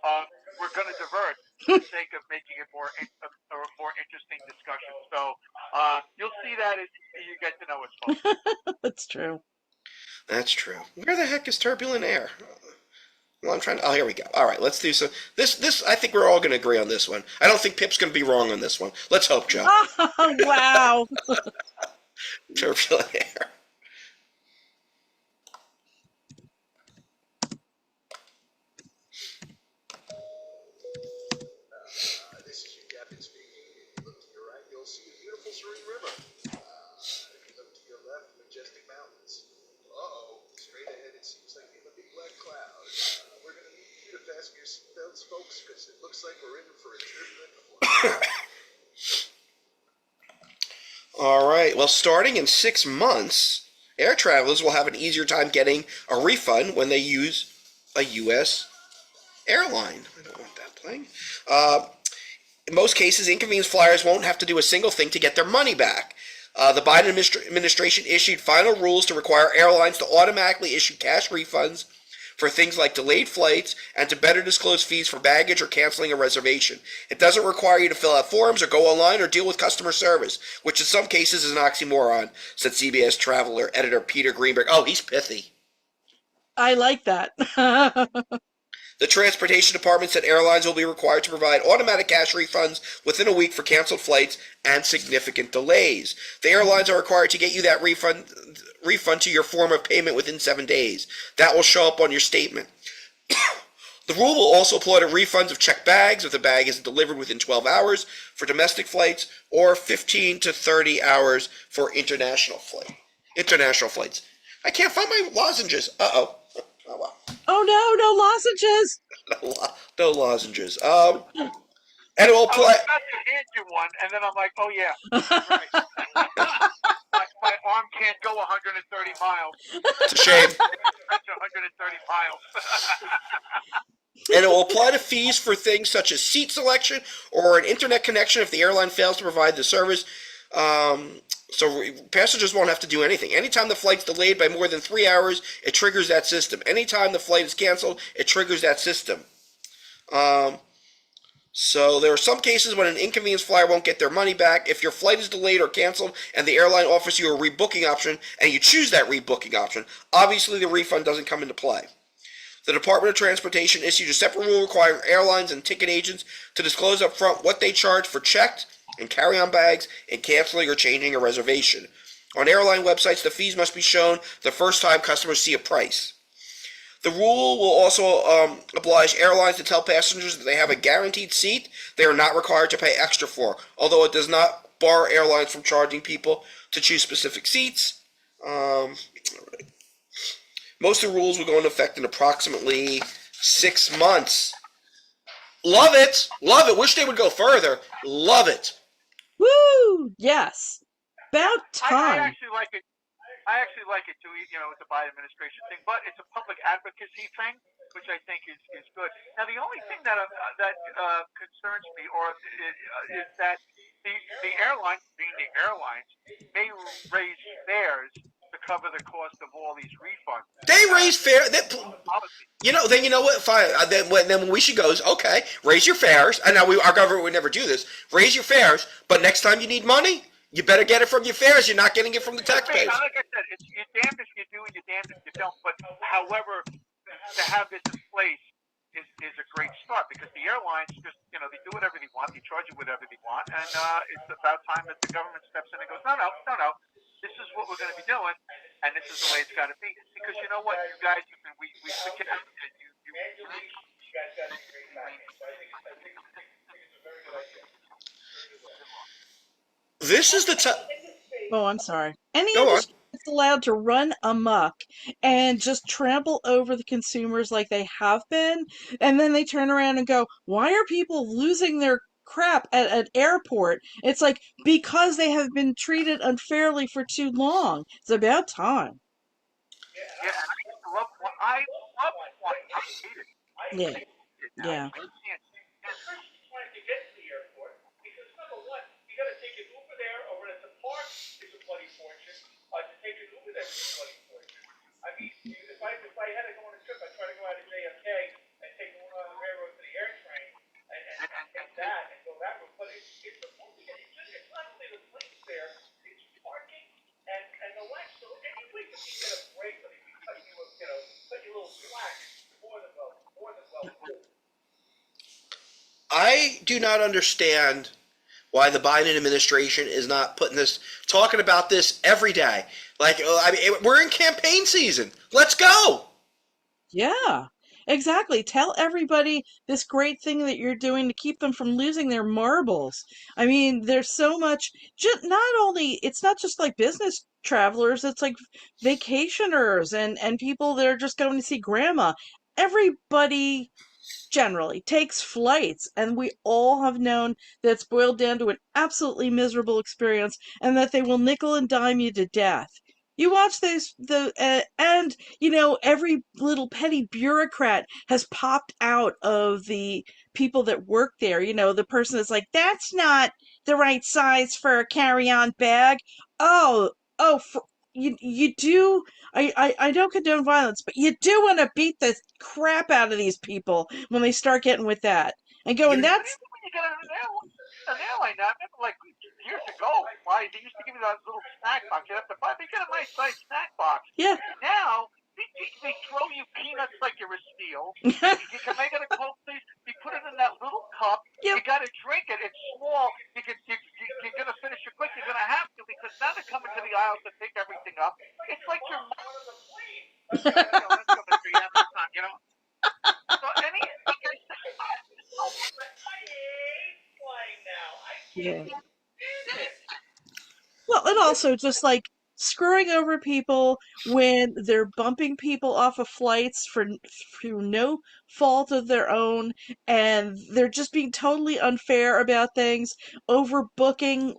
we're going to divert for the sake of making it more interesting discussion. So you'll see that as you get to know us, folks. That's true. That's true. Where the heck is turbulent air? Well, I'm trying to. Oh, here we go. All right, let's do some. This. I think we're all going to agree on this one. I don't think Pip's going to be wrong on this one. Let's hope, Joe. Oh, wow. Turbulent air. This is your captain speaking. If you look to your right, you'll see a beautiful serene river. If you look to your left, majestic mountains. Straight ahead, it seems like we have a big black cloud. We're going to need you to fasten your seatbelts, folks, because it looks like we're in for a turbulent flight. All right. Well, starting in 6 months, air travelers will have an easier time getting a refund when they use a U.S. airline. I don't want that playing. In most cases, inconvenienced flyers won't have to do a single thing to get their money back. The Biden administration issued final rules to require airlines to automatically issue cash refunds for things like delayed flights and to better disclose fees for baggage or canceling a reservation. It doesn't require you to fill out forms or go online or deal with customer service, which in some cases is an oxymoron, said CBS Traveler editor Peter Greenberg. Oh, he's pithy. I like that. The Transportation Department said airlines will be required to provide automatic cash refunds within a week for canceled flights and significant delays. The airlines are required to get you that refund to your form of payment within 7 days. That will show up on your statement. The rule will also apply to refunds of checked bags if the bag is delivered within 12 hours for domestic flights or 15 to 30 hours for international flights. I can't find my lozenges. Uh-oh. Oh, well. Oh no, no lozenges. No lozenges. And it will I play. was about to hand you one, and then I'm like, oh yeah, right. my arm can't go 130 miles. It's a shame. That's 130 miles. And it will apply to fees for things such as seat selection or an internet connection if the airline fails to provide the service. So passengers won't have to do anything. Anytime the flight's delayed by more than 3 hours, it triggers that system. Anytime the flight is canceled, it triggers that system. So there are some cases when an inconvenienced flyer won't get their money back. If your flight is delayed or canceled and the airline offers you a rebooking option and you choose that rebooking option, obviously the refund doesn't come into play. The Department of Transportation issued a separate rule requiring airlines and ticket agents to disclose up front what they charge for checked and carry-on bags and canceling or changing a reservation. On airline websites, the fees must be shown the first time customers see a price. The rule will also oblige airlines to tell passengers that they have a guaranteed seat they are not required to pay extra for, although it does not bar airlines from charging people to choose specific seats. Most of the rules will go into effect in approximately 6 months. Love it! Love it! Wish they would go further. Love it! Woo! Yes. About I time. actually like it. I actually like it too. You know, it's a Biden administration thing, but it's a public advocacy thing, which I think is good. Now, the only thing that concerns me, is that the airlines, being the airlines, may raise fares to cover the cost of all these refunds. They raise fare. Policy. Then you know what? Fine. Then when we should go is okay. Raise your fares. And now our government would never do this. Raise your fares, but next time you need money, you better get it from your fares. You're not getting it from the taxpayers. Like I said, you're damned if you do and you're damned if you don't. But however, to have this in place is a great start because the airlines just, they do whatever they want. They charge you whatever they want. And it's about time that the government steps in and goes, no. This is what we're going to be doing, and this is the way it's got to be. Because you know what, you guys, we forget that you guys got to agree back. So I think it's a very good idea. This is the time. Oh, I'm sorry. Any Go on. industry that's allowed to run amok and just trample over the consumers like they have been, and then they turn around and go, why are people losing their crap at an airport? It's like, because they have been treated unfairly for too long. It's about time. Yeah, I love one. I hate it. Yeah. Yeah. I can't. Especially trying to get to the airport because number one, you got to take an Uber there, or when it's a park, it's a bloody fortune. To take an Uber there is a bloody fortune. I mean, if I had to go on a trip, I'd try to go out of JFK and take the railroad to the air train and take that and go that route. But it's not only the place there, it's parking and the like. So any way you can get a break, or you can cut you a little slack, more than well. I do not understand why the Biden administration is not talking about this every day. Like, we're in campaign season. Let's go. Yeah, exactly. Tell everybody this great thing that you're doing to keep them from losing their marbles. I mean, there's so much, it's not just like business travelers, it's like vacationers and people that are just going to see grandma. Everybody generally takes flights, and we all have known that it's boiled down to an absolutely miserable experience and that they will nickel and dime you to death. You watch and every little petty bureaucrat has popped out of the people that work there. The person is like, that's not the right size for a carry-on bag. Oh, you do. I don't condone violence, but you do want to beat the crap out of these people when they start getting with that and going, that's When you get an airline now, I remember like years ago, why they used to give you that little snack box. You have to buy. They get a nice size snack box. yeah. Now they throw you peanuts like you're a steal. Can I get a Coke, please? You put it in that little cup. Yep. You got to drink it. It's small. You're gonna finish it quick. You're gonna have to because now they're coming to the aisles to pick everything up. It's like you're on the plane. Let's go to the Amazon, So any like I said, I hate flying now. I Yeah. can't stand it. Well, and also just like screwing over people when they're bumping people off of flights through no fault of their own, and they're just being totally unfair about things, overbooking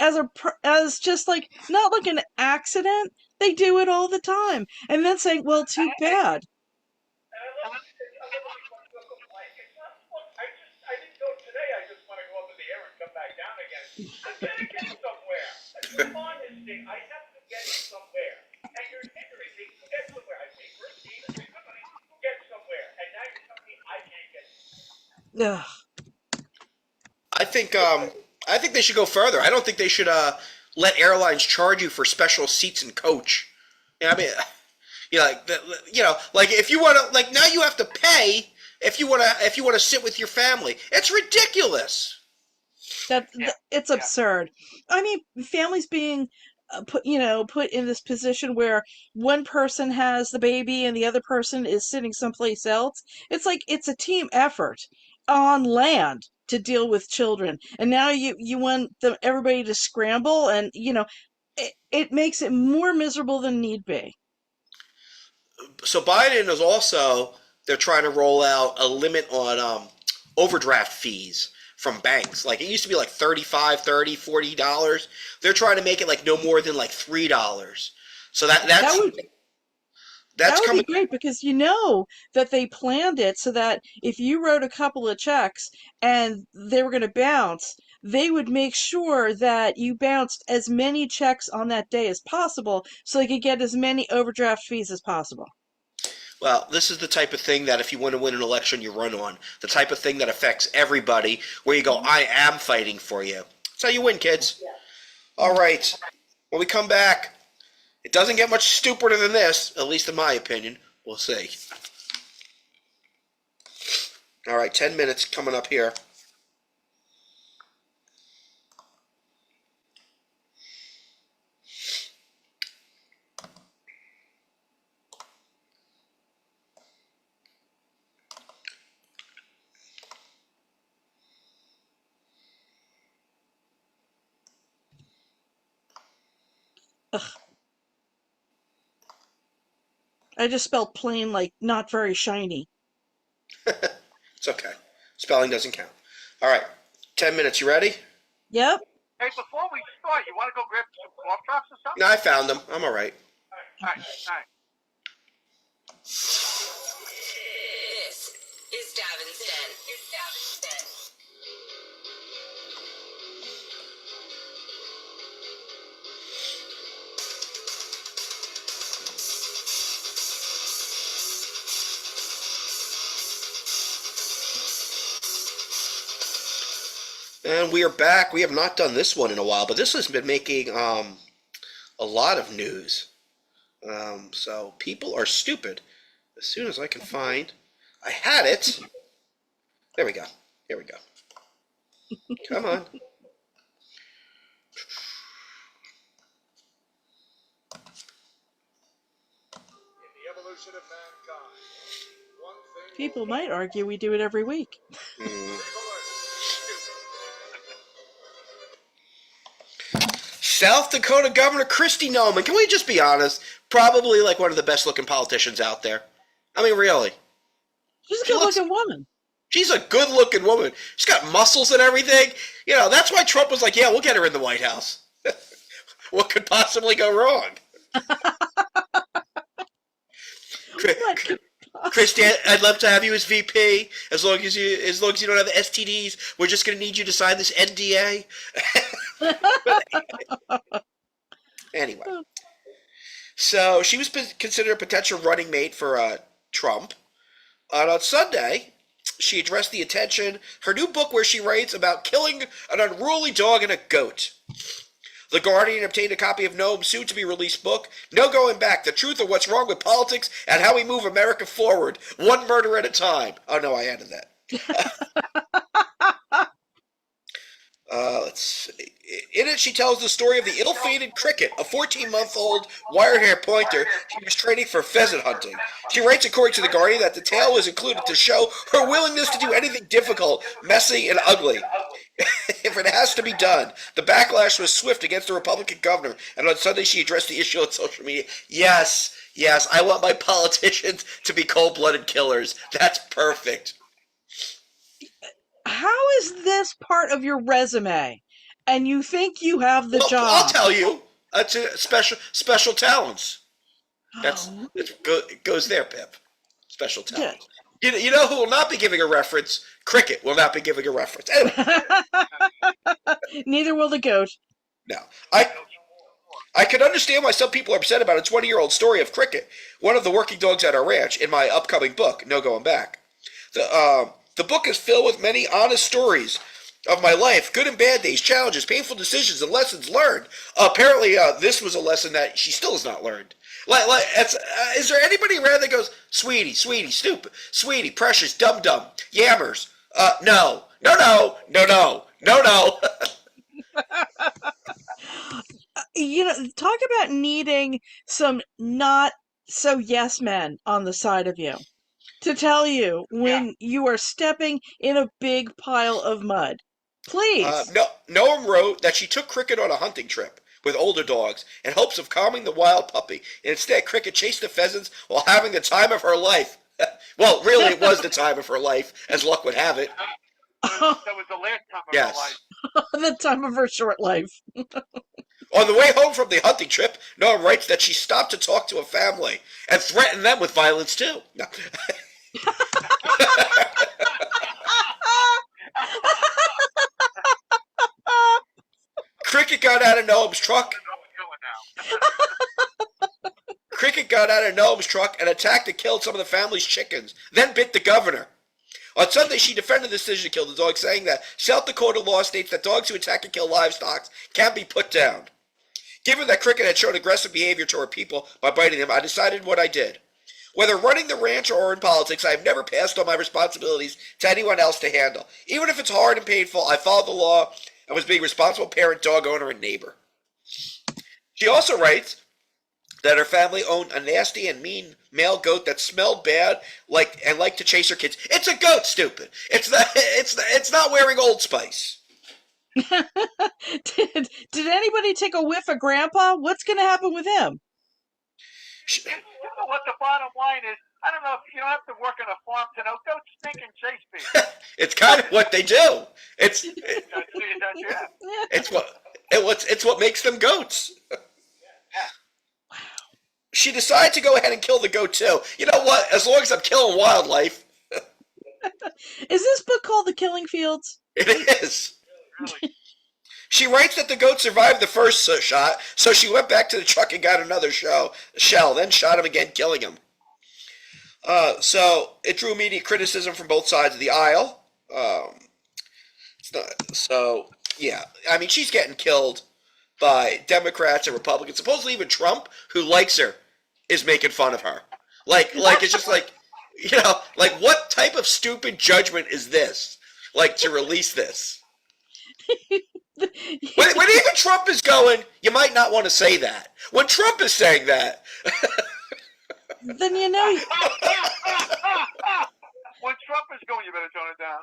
as just like not like an accident. They do it all the time, and then saying, "Well, too bad." I didn't go today. I just want to go up in the air and come back down again. I gotta get somewhere. Come on, this thing. I have to get somewhere. And you're hindering me to get somewhere. I pay for a seat. Somebody get somewhere. And now you're telling me I can't get somewhere. Ugh. I think they should go further. I don't think they should let airlines charge you for special seats in coach. I mean, like if you want to, like now you have to pay if you want to sit with your family. It's ridiculous. It's absurd. I mean, families being put in this position where one person has the baby and the other person is sitting someplace else. It's like it's a team effort on land to deal with children, and now you want everybody to scramble, and it makes it more miserable than need be. So Biden is also, they're trying to roll out a limit on overdraft fees from banks. Like it used to be like $35, $30, $40. They're trying to make it like no more than like $3. So that's that would coming. be great, because that they planned it so that if you wrote a couple of checks and they were going to bounce, they would make sure that you bounced as many checks on that day as possible so they could get as many overdraft fees as possible. Well, this is the type of thing that if you want to win an election, you run on. The type of thing that affects everybody, where you go, I am fighting for you. That's how you win, kids. All right. When we come back, it doesn't get much stupider than this, at least in my opinion. We'll see. All right, 10 minutes coming up here. Ugh. I just spelled plain like not very shiny. It's okay. Spelling doesn't count. All right, 10 minutes. You ready? Yep. Hey, before we start, you want to go grab some cough drops or something? No, I found them. I'm all right. All right. This is Davinston. And we are back. We have not done this one in a while, but this has been making a lot of news. So people are stupid. As soon as I can find, I had it. There we go. Here we go. Come on. People might argue we do it every week. South Dakota Governor Kristi Noem. Can we just be honest? Probably like one of the best looking politicians out there. I mean, really. She's a good-looking woman. She's a good looking woman. She's got muscles and everything. That's why Trump was like, yeah, we'll get her in the White House. What could possibly go wrong? Kristi, I'd love to have you as VP as long as you don't have STDs. We're just going to need you to sign this NDA. Anyway, so she was considered a potential running mate for Trump. And on Sunday, she addressed the attention her new book where she writes about killing an unruly dog and a goat. The Guardian obtained a copy of Noem's soon-to-be-released book, No Going Back, The Truth of What's Wrong with Politics and How We Move America Forward, One Murder at a Time. Oh, no, I added that. Let's see. In it, she tells the story of the ill-fated Cricket, a 14-month-old wire-hair pointer she was training for pheasant hunting. She writes, according to The Guardian, that the tale was included to show her willingness to do anything difficult, messy, and ugly. If it has to be done. The backlash was swift against the Republican governor, and on Sunday she addressed the issue on social media. Yes, I want my politicians to be cold-blooded killers. That's perfect. How is this part of your resume? And you think you have the Well, job? I'll tell you. It's a special talents. It goes there, Pip. Special talents. You know who will not be giving a reference? Cricket will not be giving a reference. Anyway, Neither will the goat. no. I can understand why some people are upset about a 20-year-old story of Cricket, one of the working dogs at our ranch, in my upcoming book, No Going Back. The book is filled with many honest stories of my life, good and bad days, challenges, painful decisions, and lessons learned. Apparently, this was a lesson that she still has not learned. Is there anybody around that goes, sweetie, stupid, sweetie, precious, dum-dum, yammers? No. Talk about needing some not so yes men on the side of you to tell you when you are stepping in a big pile of mud. Please. Noam wrote that she took Cricket on a hunting trip with older dogs in hopes of calming the wild puppy. And instead, Cricket chased the pheasants while having the time of her life. Well, really, it was the time of her life, as luck would have it. That was the last time of her life. The time of her short life. On the way home from the hunting trip, Noam writes that she stopped to talk to a family and threatened them with violence too. No. Cricket got out of Noam's truck. Cricket got out of Noam's truck and attacked and killed some of the family's chickens, then bit the governor. On Sunday, she defended the decision to kill the dog, saying that South Dakota law states that dogs who attack and kill livestock can be put down. Given that Cricket had shown aggressive behavior toward people by biting them, I decided what I did. Whether running the ranch or in politics, I have never passed on my responsibilities to anyone else to handle. Even if it's hard and painful, I followed the law and was being a responsible parent, dog owner, and neighbor. She also writes that her family owned a nasty and mean male goat that smelled bad and liked to chase her kids. It's a goat, stupid. It's not wearing Old Spice. Did anybody take a whiff of Grandpa? What's going to happen with him? You know what the bottom line is? I don't know if you don't have to work on a farm to know goats stink and chase people. It's kind of what they do. It's what makes them goats. She decided to go ahead and kill the goat too. You know what? As long as I'm killing wildlife. Is this book called The Killing Fields? It is. Really? She writes that the goat survived the first shot, so she went back to the truck and got another shell, then shot him again, killing him. So it drew immediate criticism from both sides of the aisle. I mean, she's getting killed by Democrats and Republicans. Supposedly even Trump, who likes her, is making fun of her. Like it's just like, what type of stupid judgment is this? To release this. When even Trump is going, you might not want to say that. When Trump is saying that. Then you know. When Trump is going, you better tone it down.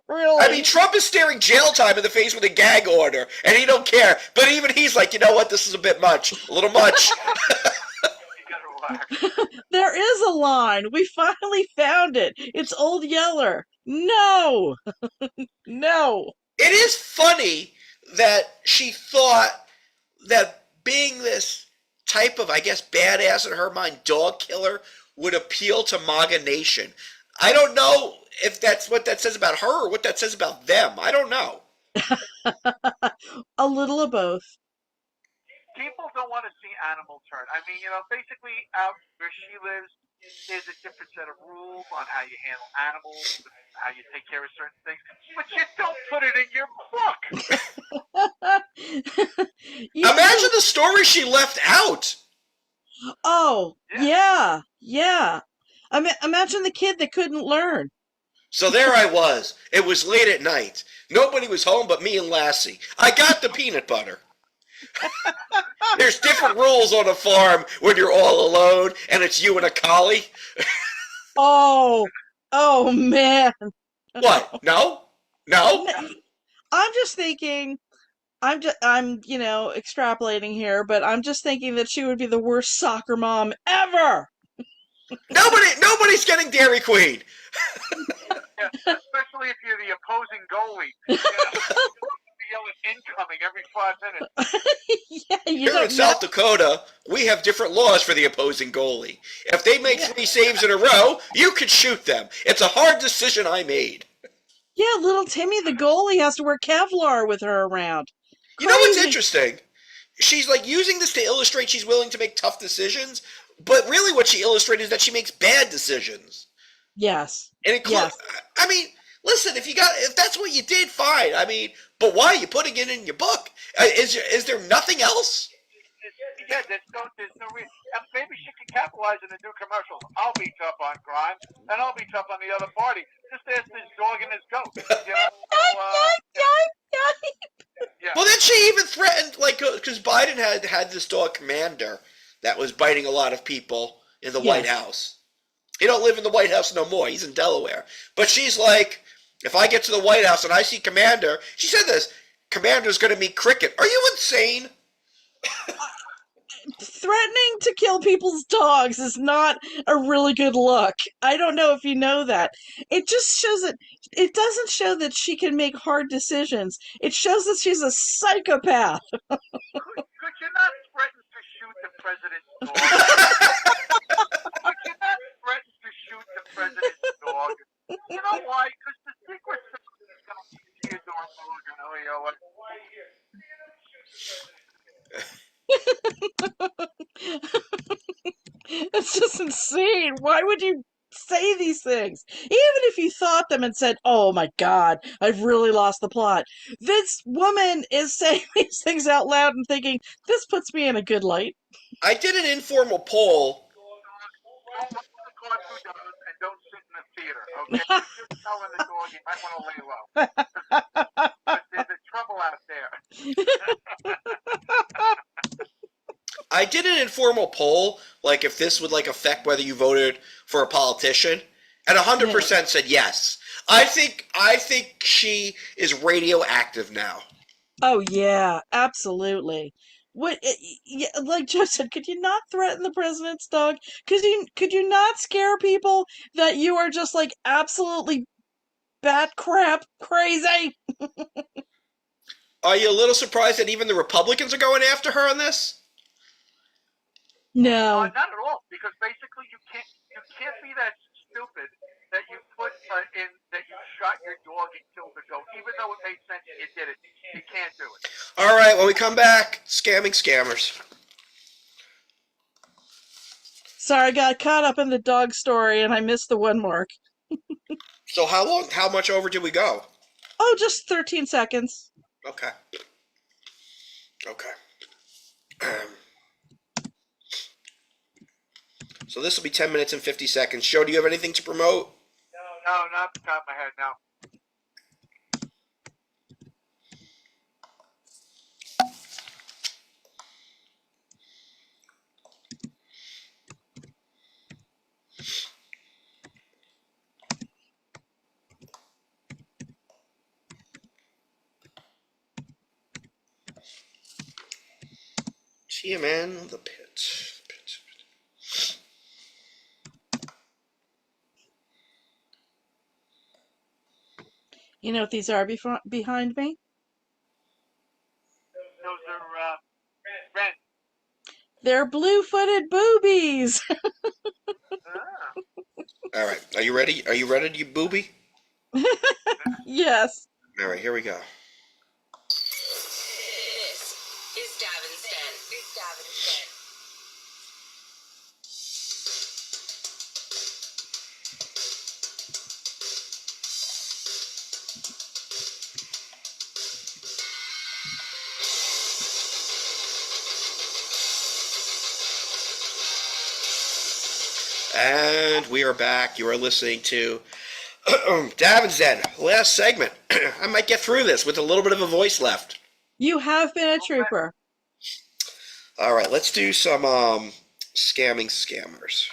Really? I mean, Trump is staring jail time in the face with a gag order, and he don't care. But even he's like, you know what, this is a bit much. A little much. There is a line. We finally found it. It's Old Yeller. No. No. It is funny that she thought that being this type of, I guess, badass in her mind, dog killer, would appeal to MAGA Nation. I don't know if that's what that says about her or what that says about them. I don't know. A little of both. People don't want to see animals hurt. I mean, basically out where she lives, there's a different set of rules on how you handle animals, how you take care of certain things. But you don't put it in your book. Imagine the story she left out. Oh, yeah. Imagine the kid that couldn't learn. So there I was. It was late at night. Nobody was home but me and Lassie. I got the peanut butter. There's different rules on a farm when you're all alone and it's you and a collie. Oh man. What? No? No? I'm just thinking. I'm extrapolating here, but I'm just thinking that she would be the worst soccer mom ever. Nobody's getting Dairy Queen. Yeah, especially if you're the opposing goalie. You know, yelling incoming every 5 minutes. Yeah, you Here in don't know. South Dakota, we have different laws for the opposing goalie. If they make Yeah. 3 saves in a row, you can shoot them. It's a hard decision I made. Yeah, little Timmy the goalie has to wear Kevlar with her around. You know what's Crazy. interesting? She's like using this to illustrate she's willing to make tough decisions, but really what she illustrated is that she makes bad decisions. Yes. And Yes. I mean, listen, if that's what you did, fine. I mean, but why are you putting it in your book? Is there nothing else? Yeah, there's no reason. Maybe she can capitalize in the new commercials. I'll be tough on crime, and I'll be tough on the other party. Just ask this dog and his goat. You know? Yeah. Well, then she even threatened, like, because Biden had this dog Commander that was biting a lot of people in the White Yes. House. He don't live in the White House no more. He's in Delaware. But she's like, if I get to the White House and I see Commander, she said this, Commander's going to meet Cricket. Are you insane? Threatening to kill people's dogs is not a really good look. I don't know if you know that. It just shows that it doesn't show that she can make hard decisions. It shows that she's a psychopath. Could you not threaten to shoot the president's dog? Could you not threaten to shoot the president's dog? You know why? Because the Secret Service is going to see your dog and oh, you know what? It's just insane. Why would you say these things? Even if you thought them and said, oh my God, I've really lost the plot. This woman is saying these things out loud and thinking, this puts me in a good light. I did an informal poll. Don't watch the cartoon dogs and don't sit in the theater, okay? You're just telling the dog you might want to lay low. But there's a trouble out there. I did an informal poll, like if this would like affect whether you voted for a politician, and 100% said yes. I think she is radioactive now. Oh yeah, absolutely. Yeah, like Joe said, could you not threaten the president's dog? Could you not scare people that you are just like absolutely bat crap crazy? Are you a little surprised that even the Republicans are going after her on this? No. Not at all, because basically you can't be that stupid that you put in that you shot your dog and killed the goat, even though it made sense and you did it. You can't do it. All right, when we come back, scamming scammers. Sorry, I got caught up in the dog story and I missed the one mark. So how much over did we go? Oh, just 13 seconds. Okay. So this will be 10 minutes and 50 seconds. Joe, do you have anything to promote? No, not off the top of my head, no. TMN, the pit. You know what these are behind me? Those are red. They're blue-footed boobies. All right, are you ready? Are you ready, you booby? Yes. All right, here we go. This is Davin's Den. And we are back. You are listening to Davin's Den, last segment. I might get through this with a little bit of a voice left. You have been a trooper. All right, let's do some scamming scammers.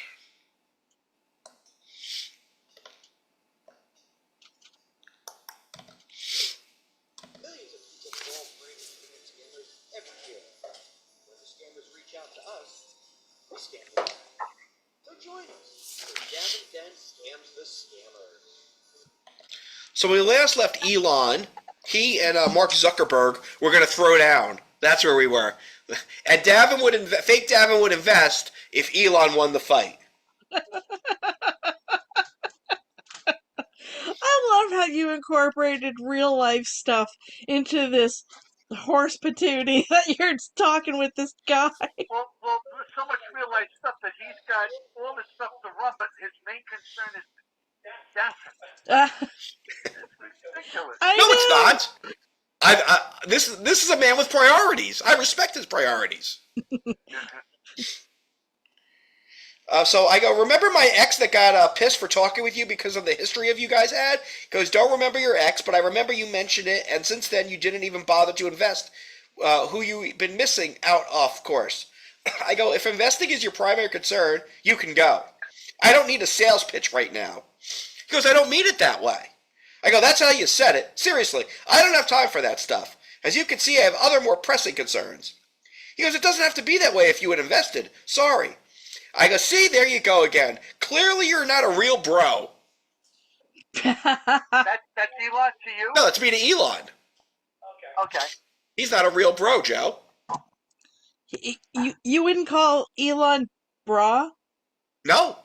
So when we last left Elon, he and Mark Zuckerberg were going to throw down. That's where we were. And fake Davin would invest if Elon won the fight. I love how you incorporated real life stuff into this horse patootie that you're talking with this guy. Well, there's so much real life stuff that he's got all this stuff to run, but his main concern is death. It's ridiculous. I No, know. it's not. This is a man with priorities. I respect his priorities. So I go, remember my ex that got pissed for talking with you because of the history of you guys had? He goes, don't remember your ex, but I remember you mentioned it, and since then you didn't even bother to invest who you've been missing out, of course. I go, if investing is your primary concern, you can go. I don't need a sales pitch right now. He goes, I don't mean it that way. I go, that's how you said it. Seriously, I don't have time for that stuff. As you can see, I have other more pressing concerns. He goes, it doesn't have to be that way if you had invested. Sorry. I go, see, there you go again. Clearly you're not a real bro. That's Elon to you? No, that's me to Elon. Okay. He's not a real bro, Joe. You wouldn't call Elon bra? No.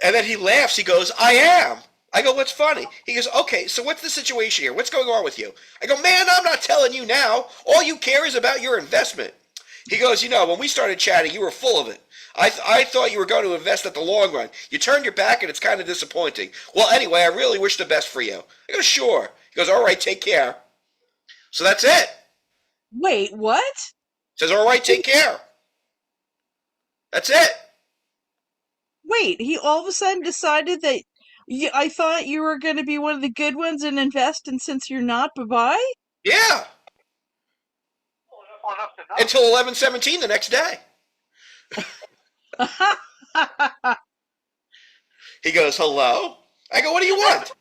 And then he laughs. He goes, I am. I go, what's funny? He goes, okay, so what's the situation here? What's going on with you? I go, man, I'm not telling you now. All you care is about your investment. He goes, when we started chatting, you were full of it. I thought you were going to invest at the long run. You turned your back, and it's kind of disappointing. Well, anyway, I really wish the best for you. I go, sure. He goes, all right, take care. So that's it. Wait, what? Says, all right, take care. That's it. Wait, he all of a sudden decided that I thought you were going to be one of the good ones and invest, and since you're not, bye-bye? Yeah. Well, enough to know. Until 11:17 the next day. He goes, hello? I go, what do you want?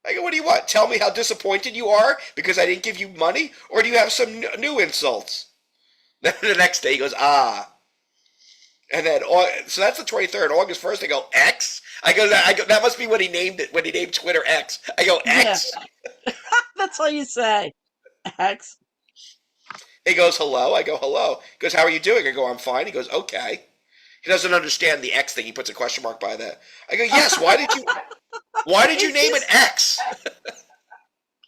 I go, what do you want? Tell me how disappointed you are because I didn't give you money? Or do you have some new insults? Then the next day he goes, ah. And then, so that's the 23rd. August 1st, I go, X? I go, that must be when he named it, when he named Twitter X. I go, X? Yeah. That's all you say. X. He goes, hello? I go, hello. He goes, how are you doing? I go, I'm fine. He goes, okay. He doesn't understand the X thing. He puts a question mark by that. I go, yes, why did you name it X?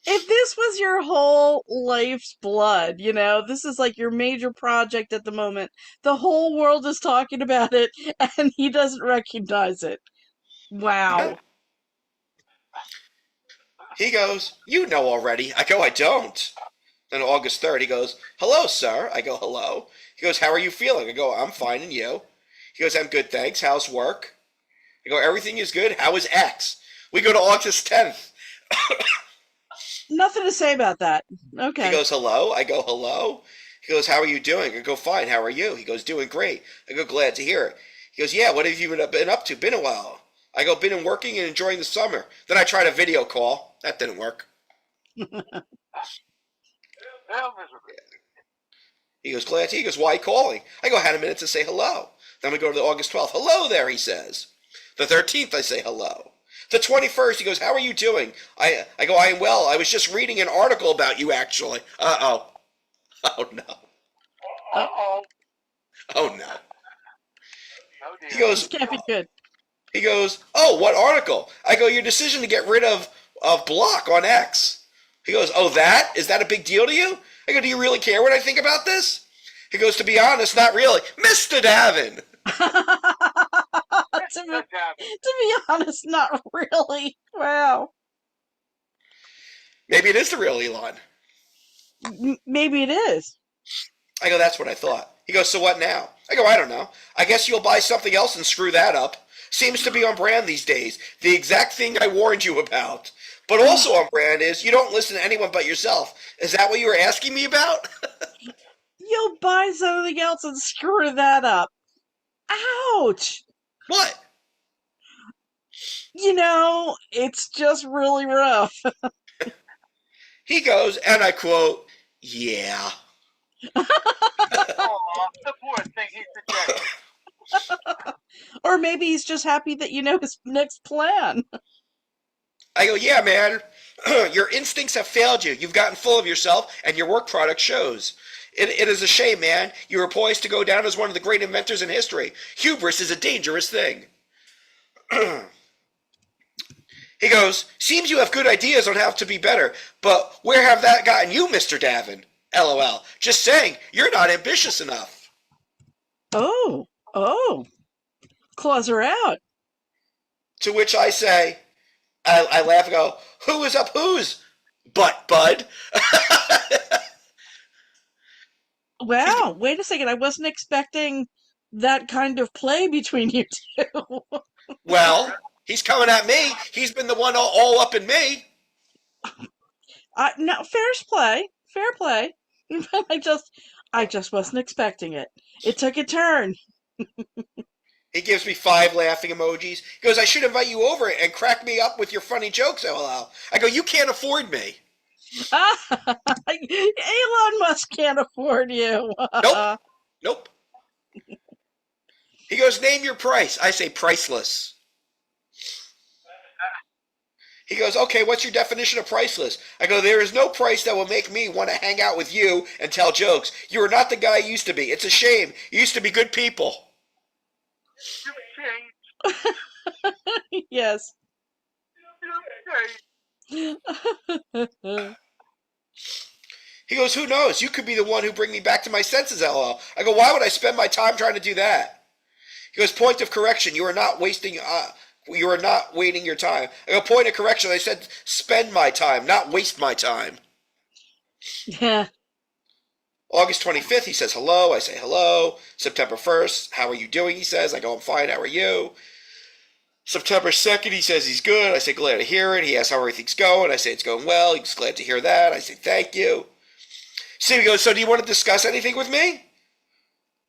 If this was your whole life's blood, this is like your major project at the moment. The whole world is talking about it, and he doesn't recognize it. Wow. He goes, you know already. I go, I don't. Then August 3rd, he goes, hello, sir. I go, hello. He goes, how are you feeling? I go, I'm fine, and you? He goes, I'm good, thanks. How's work? I go, everything is good. How is X? We go to August 10th. Nothing to say about that. Okay. He goes, hello? I go, hello? He goes, how are you doing? I go, fine. How are you? He goes, doing great. I go, glad to hear it. He goes, yeah, what have you been up to? Been a while. I go, been working and enjoying the summer. Then I tried a video call. That didn't work. He goes, glad to. He goes, why calling? I go, I had a minute to say hello. Then we go to the August 12th. Hello there, he says. The 13th, I say hello. The 21st, he goes, how are you doing? I go, I am well. I was just reading an article about you, actually. Uh-oh. Oh, no. Uh-oh. Oh, no. Oh, dear. He goes, This can't be good. He goes, oh, what article? I go, your decision to get rid of Block on X. He goes, oh, that? Is that a big deal to you? I go, do you really care what I think about this? He goes, to be honest, not really. Mr. Davin. to be honest, not really. Wow. Maybe it is the real Elon. Maybe it is. I go, that's what I thought. He goes, so what now? I go, I don't know. I guess you'll buy something else and screw that up. Seems to be on brand these days. The exact thing I warned you about. But also on brand is you don't listen to anyone but yourself. Is that what you were asking me about? You'll buy something else and screw that up. Ouch! What? It's just really rough. He goes, and I quote, yeah. Oh, the poor thing, he's a Or maybe he's just happy that you know his next plan. I go, yeah, man, your instincts have failed you. You've gotten full of yourself, and your work product shows. It is a shame, man. You were poised to go down as one of the great inventors in history. Hubris is a dangerous thing. He goes, seems you have good ideas on how to be better, but where have that gotten you, Mr. Davin? LOL. Just saying, you're not ambitious enough. Oh, claws are out. To which I say, I laugh and go, who is up whose butt, bud? Wow, wait a second. I wasn't expecting that kind of play between you two. Well, he's coming at me. He's been the one all up in me. No, fair play. I just wasn't expecting it. It took a turn. He gives me 5 laughing emojis. He goes, I should invite you over and crack me up with your funny jokes, LOL. I go, you can't afford me. Elon Musk can't afford you. Nope. He goes, name your price. I say priceless. He goes, okay, what's your definition of priceless? I go, there is no price that will make me want to hang out with you and tell jokes. You are not the guy you used to be. It's a shame. You used to be good people. You've changed. Yes. You've changed. He goes, who knows? You could be the one who bring me back to my senses, LOL. I go, why would I spend my time trying to do that? He goes, point of correction. You are not waiting your time. I go, point of correction. I said, spend my time, not waste my time. Yeah. August 25th, he says hello. I say hello. September 1st, how are you doing? He says. I go, I'm fine. How are you? September 2nd, he says he's good. I say, glad to hear it. He asks how everything's going. I say, it's going well. He's glad to hear that. I say, thank you. So he goes, so do you want to discuss anything with me?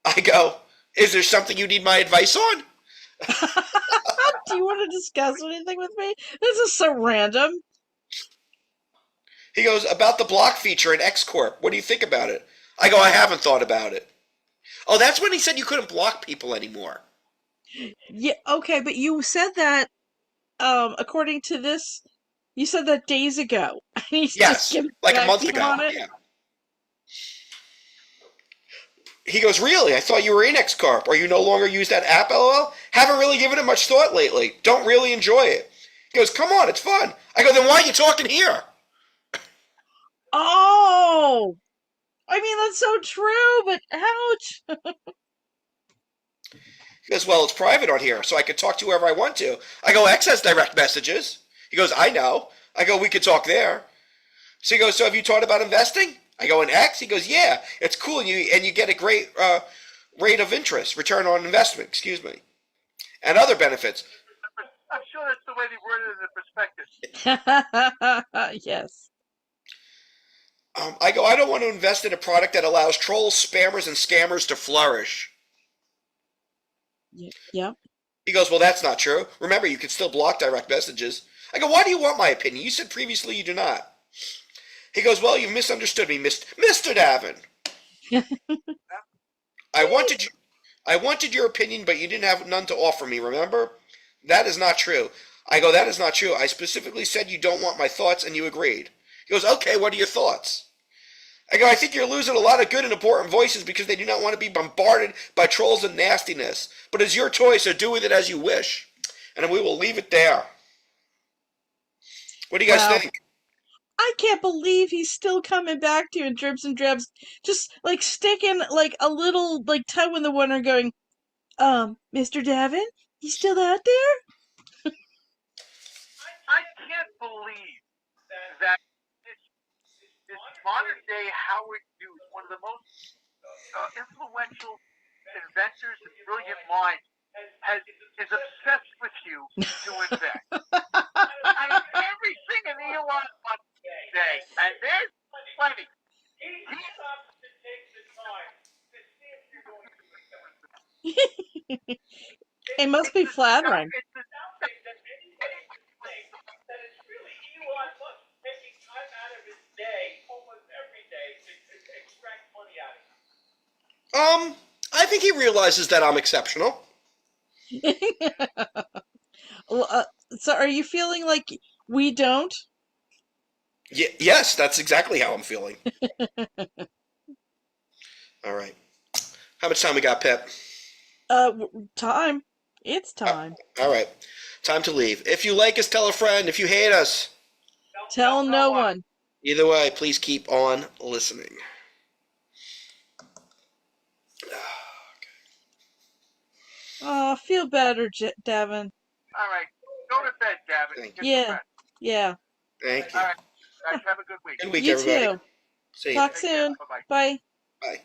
I go, is there something you need my advice on? Do you want to discuss anything with me? This is so random. He goes, about the block feature in X-Corp. What do you think about it? I go, I haven't thought about it. Oh, that's when he said you couldn't block people anymore. Yeah, okay, but you said that, according to this, you said that days ago. He's Yes, just getting like a back month to you ago. on it? Yeah. He goes, really? I thought you were in X-Corp. Or you no longer use that app, LOL? Haven't really given it much thought lately. Don't really enjoy it. He goes, come on, it's fun. I go, then why are you talking here? Oh! I mean, that's so true, but ouch! He goes, well, it's private on here, so I could talk to whoever I want to. I go, X has direct messages. He goes, I know. I go, we could talk there. So he goes, so have you thought about investing? I go, in X? He goes, yeah, it's cool, and you get a great rate of interest, return on investment, excuse me, and other benefits. I'm sure that's the way they worded it in the prospectus. Yes. I go, I don't want to invest in a product that allows trolls, spammers, and scammers to flourish. Yep. He goes, well, that's not true. Remember, you can still block direct messages. I go, why do you want my opinion? You said previously you do not. He goes, well, you've misunderstood me, Mr. Davin. I wanted your opinion, but you didn't have none to offer me, remember? That is not true. I go, that is not true. I specifically said you don't want my thoughts, and you agreed. He goes, okay, what are your thoughts? I go, I think you're losing a lot of good and important voices because they do not want to be bombarded by trolls and nastiness. But it's your choice, so do with it as you wish. And we will leave it there. What do you guys Wow. think? I can't believe he's still coming back to you in dribs and drabs, just like sticking like a little like toe in the water and going, Mr. Davin, you still out there? I can't believe that this modern day Howard Hughes, one of the most influential inventors and brilliant minds, is obsessed with you to invest. I mean, everything in Elon Musk today, and there's plenty. It must be flattering. I think he realizes that I'm exceptional. Well, so are you feeling like we don't? Yes, that's exactly how I'm feeling. All right. How much time we got, Pep? Time. It's time. All right. Time to leave. If you like us, tell a friend. If you hate us, Tell no one. either way, please keep on listening. Oh, feel better, Devin. All right. Go to bed, Gavin. Thank Get Yeah, to bed. yeah. Thank you. All right. Guys, have a good week. Good week, You everybody. too. See you. Talk Take care. soon. Bye-bye. Bye. Bye.